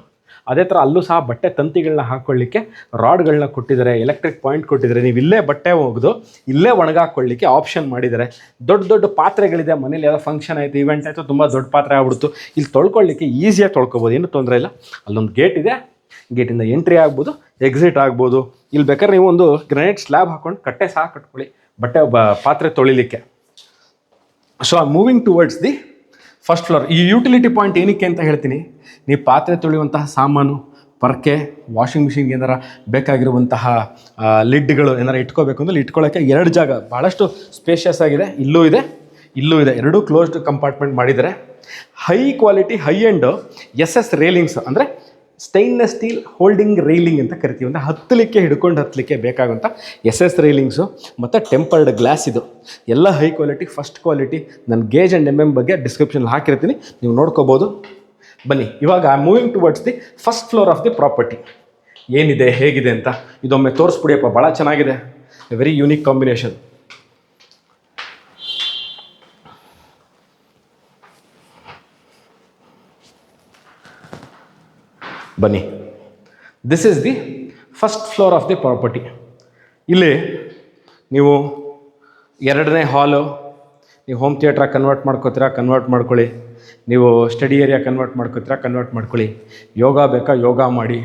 ಅದೇ ಥರ ಅಲ್ಲೂ ಸಹ ಬಟ್ಟೆ ತಂತಿಗಳನ್ನ ಹಾಕ್ಕೊಳ್ಳಿಕ್ಕೆ ರಾಡ್ಗಳನ್ನ ಕೊಟ್ಟಿದ್ದಾರೆ. ಎಲೆಕ್ಟ್ರಿಕ್ ಪಾಯಿಂಟ್ ಕೊಟ್ಟಿದ್ದಾರೆ. ನೀವು ಇಲ್ಲೇ ಬಟ್ಟೆ ಒಗೆದು ಇಲ್ಲೇ ಒಣಗಾಕೊಳ್ಳಿಕ್ಕೆ ಆಪ್ಷನ್ ಮಾಡಿದ್ದಾರೆ. ದೊಡ್ಡ ಪಾತ್ರೆಗಳಿದೆ ಮನೇಲಿ, ಯಾವುದೋ ಫಂಕ್ಷನ್ ಆಯಿತು, ಇವೆಂಟ್ ಆಯಿತು, ತುಂಬ ದೊಡ್ಡ ಪಾತ್ರೆ ಆಗ್ಬಿಡ್ತು, ಇಲ್ಲಿ ತೊಳ್ಕೊಳ್ಳಿಕ್ಕೆ ಈಸಿಯಾಗಿ ತೊಳ್ಕೊಬೋದು, ಏನು ತೊಂದರೆ ಇಲ್ಲ. ಅಲ್ಲೊಂದು ಗೇಟ್ ಇದೆ, ಗೇಟಿಂದ ಎಂಟ್ರಿ ಆಗ್ಬೋದು, ಎಕ್ಸಿಟ್ ಆಗ್ಬೋದು. ಇಲ್ಲಿ ಬೇಕಾದ್ರೆ ನೀವು ಒಂದು ಗ್ರನೈಟ್ ಸ್ಲ್ಯಾಬ್ ಹಾಕ್ಕೊಂಡು ಕಟ್ಟೆ ಸಹ ಕಟ್ಕೊಳ್ಳಿ ಬಟ್ಟೆ ಪಾತ್ರೆ ತೊಳಿಲಿಕ್ಕೆ. So I moving towards the first floor. ಈ ಯುಟಿಲಿಟಿ ಪಾಯಿಂಟ್ ಏನಕ್ಕೆ ಅಂತ ಹೇಳ್ತೀನಿ. ನೀವು ಪಾತ್ರೆ ತೊಳೆಯುವಂತಹ ಸಾಮಾನು, ಪರ್ಕೆ, ವಾಷಿಂಗ್ ಮಿಷಿನ್ಗೆ ಏನಾರ ಬೇಕಾಗಿರುವಂತಹ ಲಿಡ್ಗಳು ಏನಾರ ಇಟ್ಕೋಬೇಕು ಅಂದರೆ ಇಟ್ಕೊಳ್ಳೋಕ್ಕೆ 2 ಜಾಗ ಭಾಳಷ್ಟು ಸ್ಪೇಷಿಯಸ್ ಆಗಿದೆ. ಇಲ್ಲೂ ಇದೆ, ಇಲ್ಲೂ ಇದೆ. 2 ಕ್ಲೋಸ್ಡ್ ಕಂಪಾರ್ಟ್ಮೆಂಟ್ ಮಾಡಿದ್ದಾರೆ. High quality, high end SS railings ಅಂದರೆ ಸ್ಟೈನ್ಲೆಸ್ ಸ್ಟೀಲ್ ಹೋಲ್ಡಿಂಗ್ ರೈಲಿಂಗ್ ಅಂತ ಕರಿತೀವಿ. ಅಂದರೆ ಹತ್ತಲಿಕ್ಕೆ ಬೇಕಾಗುವಂಥ SS ರೈಲಿಂಗ್ಸು ಮತ್ತು ಟೆಂಪರ್ಡ್ ಗ್ಲಾಸ್. ಇದು ಎಲ್ಲ ಹೈ ಕ್ವಾಲಿಟಿ, ಫಸ್ಟ್ ಕ್ವಾಲಿಟಿ. ನಾನು ಗೇಜ್ ಆ್ಯಂಡ್ MM ಬಗ್ಗೆ ಡಿಸ್ಕ್ರಿಪ್ಷನಲ್ಲಿ ಹಾಕಿರ್ತೀನಿ, ನೀವು ನೋಡ್ಕೋಬೋದು. ಬನ್ನಿ, ಇವಾಗ moving towards the first floor of the property. ಏನಿದೆ, ಹೇಗಿದೆ ಅಂತ ಇದೊಮ್ಮೆ ತೋರಿಸ್ಬಿಡಿಯಪ್ಪ. ಭಾಳ ಚೆನ್ನಾಗಿದೆ, ವೆರಿ ಯೂನಿಕ್ ಕಾಂಬಿನೇಷನ್. ಬನ್ನಿ, this is the first floor of the property. ಇಲ್ಲಿ ನೀವು 2ನೇ ಹಾಲು, ನೀವು ಹೋಮ್ ಥಿಯೇಟ್ರಾಗಿ ಕನ್ವರ್ಟ್ ಮಾಡ್ಕೊಳ್ಳಿ. ನೀವು ಸ್ಟಡಿ ಏರಿಯಾ ಕನ್ವರ್ಟ್ ಮಾಡ್ಕೊಳ್ಳಿ. ಯೋಗ ಬೇಕಾ ಯೋಗ ಮಾಡಿ,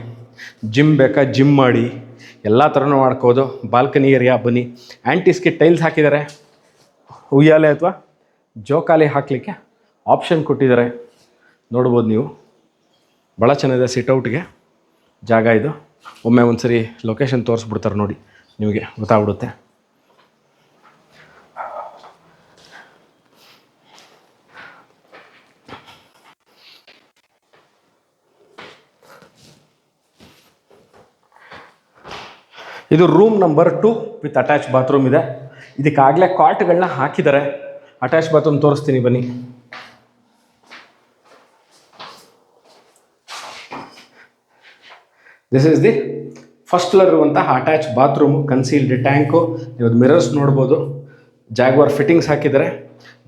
ಜಿಮ್ ಬೇಕಾ ಜಿಮ್ ಮಾಡಿ, ಎಲ್ಲ ಥರನೂ ಮಾಡ್ಕೋದು. ಬಾಲ್ಕನಿ ಏರಿಯಾ ಬನ್ನಿ. ಆ್ಯಂಟಿ ಸ್ಕಿಡ್ ಟೈಲ್ಸ್ ಹಾಕಿದ್ದಾರೆ. ಉಯ್ಯಾಲೆ ಅಥವಾ ಜೋಕಾಲಿ ಹಾಕಲಿಕ್ಕೆ ಆಪ್ಷನ್ ಕೊಟ್ಟಿದ್ದಾರೆ, ನೋಡ್ಬೋದು ನೀವು. ಭಾಳ ಚೆನ್ನಾಗಿದೆ. ಸಿಟ್ಔಟ್ಗೆ ಜಾಗ ಇದು. ಒಮ್ಮೆ ಒಂದು ಸರಿ ಲೊಕೇಶನ್ ತೋರಿಸ್ಬಿಡ್ತಾರೆ ನೋಡಿ, ನಿಮಗೆ ಗೊತ್ತಾಗ್ಬಿಡುತ್ತೆ. ಇದು room number 2 with attach bathroom ಇದೆ. ಇದಕ್ಕಾಗಲೇ ಕಾಟ್ಗಳನ್ನ ಹಾಕಿದ್ದಾರೆ. ಅಟ್ಯಾಚ್ ಬಾತ್ರೂಮ್ ತೋರಿಸ್ತೀನಿ ಬನ್ನಿ. This is the first floor ಇರುವಂತಹ ಅಟ್ಯಾಚ್ ಬಾತ್ರೂಮು, ಕನ್ಸೀಲ್ಡ್ ಟ್ಯಾಂಕು. ನೀವು ಮಿರರ್ಸ್ ನೋಡ್ಬೋದು. ಜಾಗ್ವಾರ್ ಫಿಟ್ಟಿಂಗ್ಸ್ ಹಾಕಿದ್ದಾರೆ.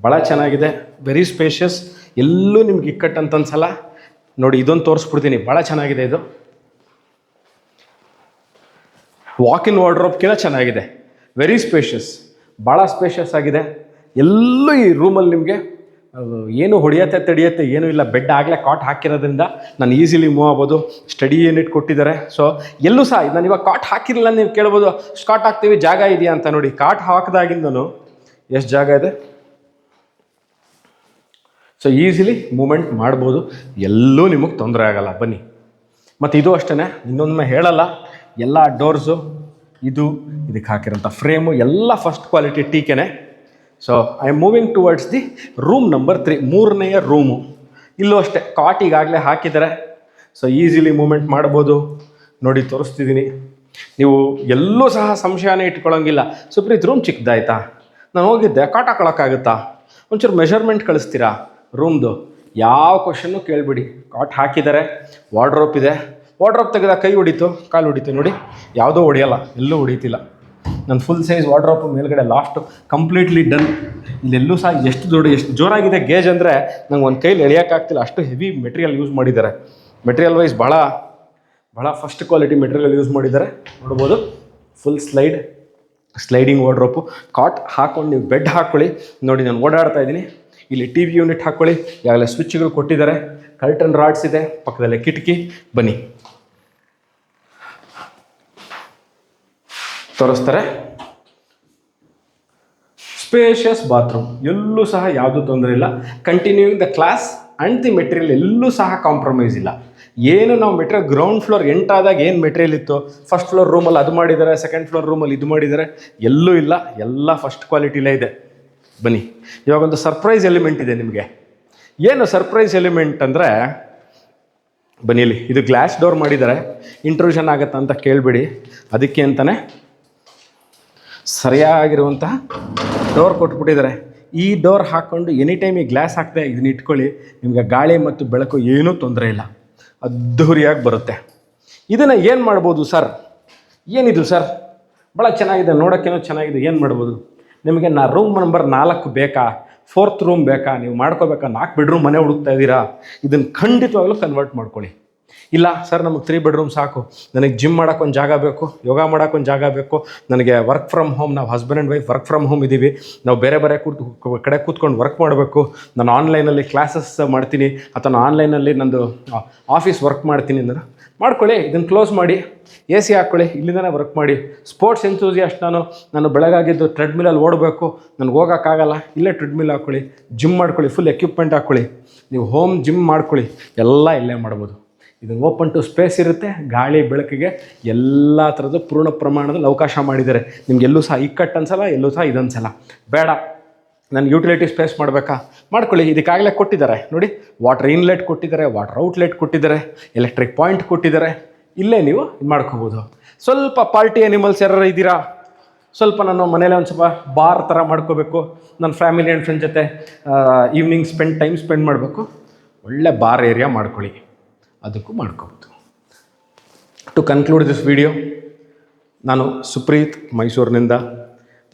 ಭಾಳ ಚೆನ್ನಾಗಿದೆ, ವೆರಿ ಸ್ಪೇಷಿಯಸ್. ಎಲ್ಲೂ ನಿಮ್ಗೆ ಇಕ್ಕಟ್ಟು ಅಂತ ಅನ್ಸಲ್ಲ. ನೋಡಿ, ಇದೊಂದು ತೋರಿಸ್ಬಿಡ್ತೀನಿ, ಭಾಳ ಚೆನ್ನಾಗಿದೆ ಇದು. ವಾಕ್-ಇನ್ ವಾರ್ಡ್ರೋಬ್ಕಿಂತ ಚೆನ್ನಾಗಿದೆ, ವೆರಿ ಸ್ಪೇಷಿಯಸ್, ಭಾಳ ಸ್ಪೇಷಿಯಸ್ ಆಗಿದೆ. ಎಲ್ಲೂ ಈ ರೂಮಲ್ಲಿ ನಿಮಗೆ ಏನು ತಡೆಯುತ್ತೆ ಏನೂ ಇಲ್ಲ. ಬೆಡ್ ಆಗಲೇ ಕಾಟ್ ಹಾಕಿರೋದ್ರಿಂದ ನಾನು ಈಸಿಲಿ ಮೂವ್ ಆಗ್ಬೋದು. ಸ್ಟಡಿ ಯೂನಿಟ್ ಕೊಟ್ಟಿದ್ದಾರೆ. ಸೊ ಎಲ್ಲೂ ಸಹ ನಾನು ಇವಾಗ ಕಾಟ್ ಹಾಕಿರಲಿಲ್ಲ. ನೀವು ಕೇಳ್ಬೋದು, ಕಾಟ್ ಹಾಕ್ತೀವಿ ಜಾಗ ಇದೆಯಾ ಅಂತ. ನೋಡಿ, ಕಾಟ್ ಹಾಕಿದಾಗಿಂದನು ಎಷ್ಟು ಜಾಗ ಇದೆ. ಸೊ ಈಸಿಲಿ ಮೂಮೆಂಟ್ ಮಾಡ್ಬೋದು, ಎಲ್ಲೂ ನಿಮಗೆ ತೊಂದರೆ ಆಗಲ್ಲ. ಬನ್ನಿ, ಮತ್ತು ಇದು ಅಷ್ಟೇ, ಇನ್ನೊಮ್ಮೆ ಹೇಳಲ್ಲ, ಎಲ್ಲ ಡೋರ್ಸು ಇದಕ್ಕೆ ಹಾಕಿರೋಂಥ ಫ್ರೇಮು ಎಲ್ಲ ಫಸ್ಟ್ ಕ್ವಾಲಿಟಿ ಟೀಕೆನೆ. So I am moving towards the room number 3, 3ನೇ ರೂಮು. ಇಲ್ಲೂ ಅಷ್ಟೇ ಕಾಟ್ ಈಗಾಗಲೇ ಹಾಕಿದ್ದಾರೆ. ಸೊ ಈಸಿಲಿ ಮೂಮೆಂಟ್ ಮಾಡ್ಬೋದು. ನೋಡಿ ತೋರಿಸ್ತಿದ್ದೀನಿ. ನೀವು ಎಲ್ಲೂ ಸಹ ಸಂಶಯನೇ ಇಟ್ಕೊಳ್ಳೋಂಗಿಲ್ಲ, ಸುಪ್ರೀತ್ ರೂಮ್ ಚಿಕ್ಕದಾಯ್ತಾ, ನಾನು ಹೋಗಿದ್ದೆ ಕಾಟ್ ಹಾಕೊಳಕ್ಕಾಗುತ್ತಾ, ಒಂಚೂರು ಮೆಷರ್ಮೆಂಟ್ ಕಳಿಸ್ತೀರಾ ರೂಮ್ದು, ಯಾವ ಕ್ವಶನ್ನು ಕೇಳಿಬಿಡಿ. ಕಾಟ್ ಹಾಕಿದ್ದಾರೆ, ವಾರ್ಡ್ರೋಪ್ ಇದೆ, ವಾರ್ಡ್ರೋಪ್ ತೆಗೆದ ಕೈ ಹೊಡಿತು, ಕಾಲು ಹೊಡಿತು, ನೋಡಿ ಯಾವುದೂ ಹೊಡೆಯಲ್ಲ, ಎಲ್ಲೂ ಹೊಡಿತಿಲ್ಲ. ನನ್ನ ಫುಲ್ ಸೈಜ್ ವಾರ್ಡ್ರೋಪ್ ಮೇಲ್ಗಡೆ ಲಾಫ್ಟು ಕಂಪ್ಲೀಟ್ಲಿ ಡನ್. ಇಲ್ಲೆಲ್ಲೂ ಸಹ ಎಷ್ಟು ಜೋರಾಗಿದೆ ಗೇಜ್ ಅಂದರೆ ನಂಗೆ ಒಂದು ಕೈಲಿ ಎಳೆಯೋಕ್ಕಾಗ್ತಿಲ್ಲ, ಅಷ್ಟು ಹೆವಿ ಮೆಟೀರಿಯಲ್ ಯೂಸ್ ಮಾಡಿದ್ದಾರೆ. ಮೆಟೀರಿಯಲ್ ವೈಸ್ ಭಾಳ ಫಸ್ಟ್ ಕ್ವಾಲಿಟಿ ಮೆಟೀರಿಯಲ್ ಯೂಸ್ ಮಾಡಿದ್ದಾರೆ. ನೋಡ್ಬೋದು ಫುಲ್ ಸ್ಲೈಡಿಂಗ್ ವಾರ್ಡ್ರೋಪು. ಕಾಟ್ ಹಾಕ್ಕೊಂಡು ನೀವು ಬೆಡ್ ಹಾಕ್ಕೊಳ್ಳಿ. ನೋಡಿ ನಾನು ಓಡಾಡ್ತಾ ಇದ್ದೀನಿ, ಇಲ್ಲಿ ಟಿ ವಿ ಯೂನಿಟ್ ಹಾಕ್ಕೊಳ್ಳಿ, ಈಗಾಗಲೇ ಸ್ವಿಚ್ಗಳು ಕೊಟ್ಟಿದ್ದಾರೆ, ಕರ್ಟನ್ ರಾಡ್ಸ್ ಇದೆ, ಪಕ್ಕದಲ್ಲೇ ಕಿಟಕಿ. ಬನ್ನಿ ತೋರಿಸ್ತಾರೆ. ಸ್ಪೇಷಿಯಸ್ ಬಾತ್ರೂಮ್, ಎಲ್ಲೂ ಸಹ ಯಾವುದೂ ತೊಂದರೆ ಇಲ್ಲ. Continuing the class and the material ಎಲ್ಲೂ ಸಹ ಕಾಂಪ್ರಮೈಸ್ ಇಲ್ಲ. ಏನು ನಾವು ಮೆಟೀರಿಯಲ್ ಗ್ರೌಂಡ್ ಫ್ಲೋರ್ ಎಂಟಾದಾಗ ಏನು ಮೆಟೀರಿಯಲ್ ಇತ್ತು, ಫಸ್ಟ್ ಫ್ಲೋರ್ ರೂಮಲ್ಲಿ ಅದು ಮಾಡಿದ್ದಾರೆ, ಸೆಕೆಂಡ್ ಫ್ಲೋರ್ ರೂಮಲ್ಲಿ ಇದು ಮಾಡಿದ್ದಾರೆ, ಎಲ್ಲೂ ಇಲ್ಲ, ಎಲ್ಲ ಫಸ್ಟ್ ಕ್ವಾಲಿಟಿಲೇ ಇದೆ. ಬನ್ನಿ, ಇವಾಗ ಒಂದು ಸರ್ಪ್ರೈಸ್ ಎಲಿಮೆಂಟ್ ಇದೆ ನಿಮಗೆ. ಏನು ಸರ್ಪ್ರೈಸ್ ಎಲಿಮೆಂಟ್ ಅಂದರೆ, ಬನ್ನಿ ಇಲ್ಲಿ ಇದು ಗ್ಲಾಸ್ ಡೋರ್ ಮಾಡಿದ್ದಾರೆ. ಇಂಟ್ರೂಷನ್ ಆಗುತ್ತಾ ಅಂತ ಕೇಳಿಬಿಡಿ, ಅದಕ್ಕೆ ಅಂತಲೇ ಸರಿಯಾಗಿರುವಂತಹ ಡೋರ್ ಕೊಟ್ಬಿಟ್ಟಿದ್ದಾರೆ. ಈ ಡೋರ್ ಹಾಕ್ಕೊಂಡು ಎನಿ ಟೈಮ್ ಈ ಗ್ಲಾಸ್ ಹಾಕ್ದೆ ಇದನ್ನ ಇಟ್ಕೊಳ್ಳಿ, ನಿಮಗೆ ಗಾಳಿ ಮತ್ತು ಬೆಳಕು ಏನೂ ತೊಂದರೆ ಇಲ್ಲ, ಅದ್ಧೂರಿಯಾಗಿ ಬರುತ್ತೆ. ಇದನ್ನು ಏನು ಮಾಡ್ಬೋದು ಸರ್, ಏನಿದು ಸರ್ ಭಾಳ ಚೆನ್ನಾಗಿದೆ, ನೋಡೋಕ್ಕೇನೋ ಚೆನ್ನಾಗಿದೆ, ಏನು ಮಾಡ್ಬೋದು? ನಿಮಗೆ ರೂಮ್ ನಂಬರ್ 4 ಬೇಕಾ, 4th ರೂಮ್ ಬೇಕಾ, ನೀವು ಮಾಡ್ಕೋಬೇಕಾ, 4 ಬೆಡ್ರೂಮ್ ಮನೆ ಹುಡುಕ್ತಾ ಇದ್ದೀರಾ, ಇದನ್ನು ಖಂಡಿತವಾಗ್ಲೂ ಕನ್ವರ್ಟ್ ಮಾಡ್ಕೊಳ್ಳಿ. ಇಲ್ಲ ಸರ್ ನಮಗೆ 3 ಬೆಡ್ರೂಮ್ ಸಾಕು, ನನಗೆ ಜಿಮ್ ಮಾಡೋಕ್ಕೊಂದು ಜಾಗ ಬೇಕು, ಯೋಗ ಮಾಡೋಕ್ಕೊಂದು ಜಾಗ ಬೇಕು, ನನಗೆ ವರ್ಕ್ ಫ್ರಮ್ ಹೋಮ್, ನಾವು husband and wife work from home ಇದ್ದೀವಿ, ನಾವು ಬೇರೆ ಕಡೆ ಕೂತ್ಕೊಂಡು ವರ್ಕ್ ಮಾಡಬೇಕು, ನಾನು ಆನ್ಲೈನಲ್ಲಿ ಕ್ಲಾಸಸ್ ಮಾಡ್ತೀನಿ ಅಥವಾ ನಾನು ಆನ್ಲೈನಲ್ಲಿ ನಂದು ಆಫೀಸ್ ವರ್ಕ್ ಮಾಡ್ತೀನಿ ಅಂದ್ರೆ ಮಾಡ್ಕೊಳ್ಳಿ. ಇದನ್ನು ಕ್ಲೋಸ್ ಮಾಡಿ, ಎ ಸಿ ಹಾಕ್ಕೊಳ್ಳಿ, ಇಲ್ಲಿಂದನೇ ವರ್ಕ್ ಮಾಡಿ. ಸ್ಪೋರ್ಟ್ಸ್ ಎಂಥೂಸಿಯಾಸ್ಟ್ ನಾನು ಬೆಳಗಾಗಿದ್ದು ಟ್ರೆಡ್ಮಿಲಲ್ಲಿ ಓಡಬೇಕು, ನನಗೆ ಹೋಗೋಕ್ಕಾಗಲ್ಲ, ಇಲ್ಲೇ ಟ್ರೆಡ್ಮಿಲ್ ಹಾಕ್ಕೊಳ್ಳಿ, ಜಿಮ್ ಮಾಡ್ಕೊಳ್ಳಿ, ಫುಲ್ ಎಕ್ವಿಪ್ಮೆಂಟ್ ಹಾಕ್ಕೊಳ್ಳಿ, ನೀವು ಹೋಮ್ ಜಿಮ್ ಮಾಡ್ಕೊಳ್ಳಿ, ಎಲ್ಲ ಇಲ್ಲೇ ಮಾಡ್ಬೋದು. ಇದು ಓಪನ್ ಟು ಸ್ಪೇಸ್ ಇರುತ್ತೆ, ಗಾಳಿ ಬೆಳಕಿಗೆ ಎಲ್ಲ ಥರದ್ದು ಪೂರ್ಣ ಪ್ರಮಾಣದಲ್ಲಿ ಅವಕಾಶ ಮಾಡಿದ್ದಾರೆ. ನಿಮಗೆಲ್ಲೂ ಸಹ ಇಕ್ಕಟ್ಟು ಅನ್ಸಲ್ಲ, ಎಲ್ಲೂ ಸಹ ಇದನ್ಸಲ್ಲ. ಬೇಡ ನಾನು ಯುಟಿಲಿಟಿ ಸ್ಪೇಸ್ ಮಾಡಬೇಕಾ, ಮಾಡ್ಕೊಳ್ಳಿ, ಇದಕ್ಕಾಗಲೇ ಕೊಟ್ಟಿದ್ದಾರೆ ನೋಡಿ, ವಾಟರ್ ಇನ್ಲೆಟ್ ಕೊಟ್ಟಿದ್ದಾರೆ, ವಾಟರ್ ಔಟ್ಲೆಟ್ ಕೊಟ್ಟಿದ್ದಾರೆ, ಎಲೆಕ್ಟ್ರಿಕ್ ಪಾಯಿಂಟ್ ಕೊಟ್ಟಿದ್ದಾರೆ, ಇಲ್ಲೇ ನೀವು ಇದು ಮಾಡ್ಕೋಬೋದು. ಸ್ವಲ್ಪ ಪಾರ್ಟಿ ಅನಿಮಲ್ಸ್ ಯಾರು ಇದ್ದೀರಾ, ಸ್ವಲ್ಪ ನಾನು ಮನೇಲಿ ಒಂದು ಸ್ವಲ್ಪ ಬಾರ್ ಥರ ಮಾಡ್ಕೋಬೇಕು, ನನ್ನ ಫ್ಯಾಮಿಲಿ ಆ್ಯಂಡ್ ಫ್ರೆಂಡ್ಸ್ ಜೊತೆ ಈವ್ನಿಂಗ್ ಟೈಮ್ ಸ್ಪೆಂಡ್ ಮಾಡಬೇಕು, ಒಳ್ಳೆ ಬಾರ್ ಏರಿಯಾ ಮಾಡ್ಕೊಳ್ಳಿ, ಅದಕ್ಕೂ ಮಾಡ್ಕೋಬೋದು. ಟು ಕನ್ಕ್ಲೂಡ್ ದಿಸ್ ವಿಡಿಯೋ, ನಾನು ಸುಪ್ರೀತ್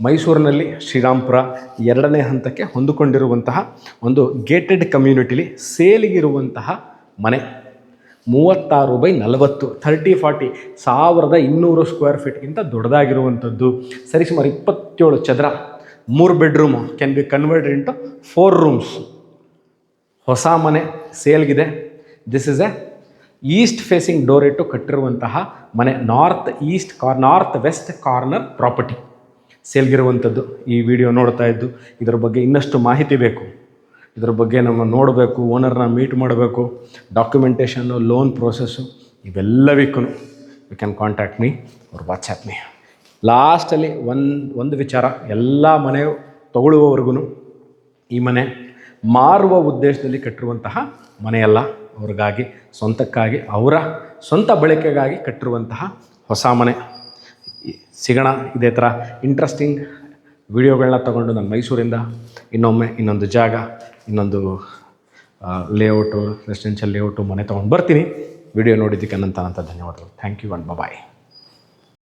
ಮೈಸೂರಿನಲ್ಲಿ ಶ್ರೀರಾಮ್ಪುರ 2ನೇ ಹಂತಕ್ಕೆ ಹೊಂದಿಕೊಂಡಿರುವಂತಹ ಒಂದು ಗೇಟೆಡ್ ಕಮ್ಯುನಿಟಿಲಿ ಸೇಲಿಗಿರುವಂತಹ ಮನೆ. 36x40, 30-40, 1200 square ಫೀಟ್ಗಿಂತ ದೊಡ್ಡದಾಗಿರುವಂಥದ್ದು. ಸರಿಸುಮಾರು 27 ಚದರ, 3 bedroom, can be converted into 4 rooms. ಹೊಸ ಮನೆ ಸೇಲ್ಗಿದೆ. This is a east facing door ಇಟ್ಟು ಕಟ್ಟಿರುವಂತಹ ಮನೆ, ನಾರ್ತ್ ವೆಸ್ಟ್ ಕಾರ್ನರ್ ಪ್ರಾಪರ್ಟಿ ಸೇಲ್ಗಿರುವಂಥದ್ದು. ಈ ವಿಡಿಯೋ ನೋಡ್ತಾ ಇದ್ದು ಇದರ ಬಗ್ಗೆ ಇನ್ನಷ್ಟು ಮಾಹಿತಿ ಬೇಕು, ಇದರ ಬಗ್ಗೆ ನಮ್ಮ ನೋಡಬೇಕು, ಓನರ್ನ ಮೀಟ್ ಮಾಡಬೇಕು, ಡಾಕ್ಯುಮೆಂಟೇಷನ್ನು, ಲೋನ್ ಪ್ರೋಸೆಸ್ಸು ಇವೆಲ್ಲವಕ್ಕೂ you can contact me or WhatsApp me. ಲಾಸ್ಟಲ್ಲಿ ಒಂದು ವಿಚಾರ, ಎಲ್ಲ ಮನೆ ತಗೊಳ್ಳುವವರೆಗೂ ಈ ಮನೆ ಮಾರುವ ಉದ್ದೇಶದಲ್ಲಿ ಕಟ್ಟಿರುವಂತಹ ಮನೆಯಲ್ಲ, ಅವ್ರಿಗಾಗಿ ಸ್ವಂತಕ್ಕಾಗಿ ಅವರ ಸ್ವಂತ ಬಳಕೆಗಾಗಿ ಕಟ್ಟಿರುವಂತಹ ಹೊಸ ಮನೆ. ಸಿಗೋಣ ಇದೇ ಥರ ಇಂಟ್ರೆಸ್ಟಿಂಗ್ ವಿಡಿಯೋಗಳನ್ನ ತಗೊಂಡು ನಾನು ಮೈಸೂರಿಂದ ಇನ್ನೊಮ್ಮೆ ಇನ್ನೊಂದು ಜಾಗ, ಇನ್ನೊಂದು ಲೇಔಟು, ರೆಸಿಡೆನ್ಷಿಯಲ್ ಲೇಔಟು ಮನೆ ತೊಗೊಂಡು ಬರ್ತೀನಿ. ವಿಡಿಯೋ ನೋಡಿದ್ದಕ್ಕೆ ಅನಂತ ಧನ್ಯವಾದಗಳು. Thank you and bye.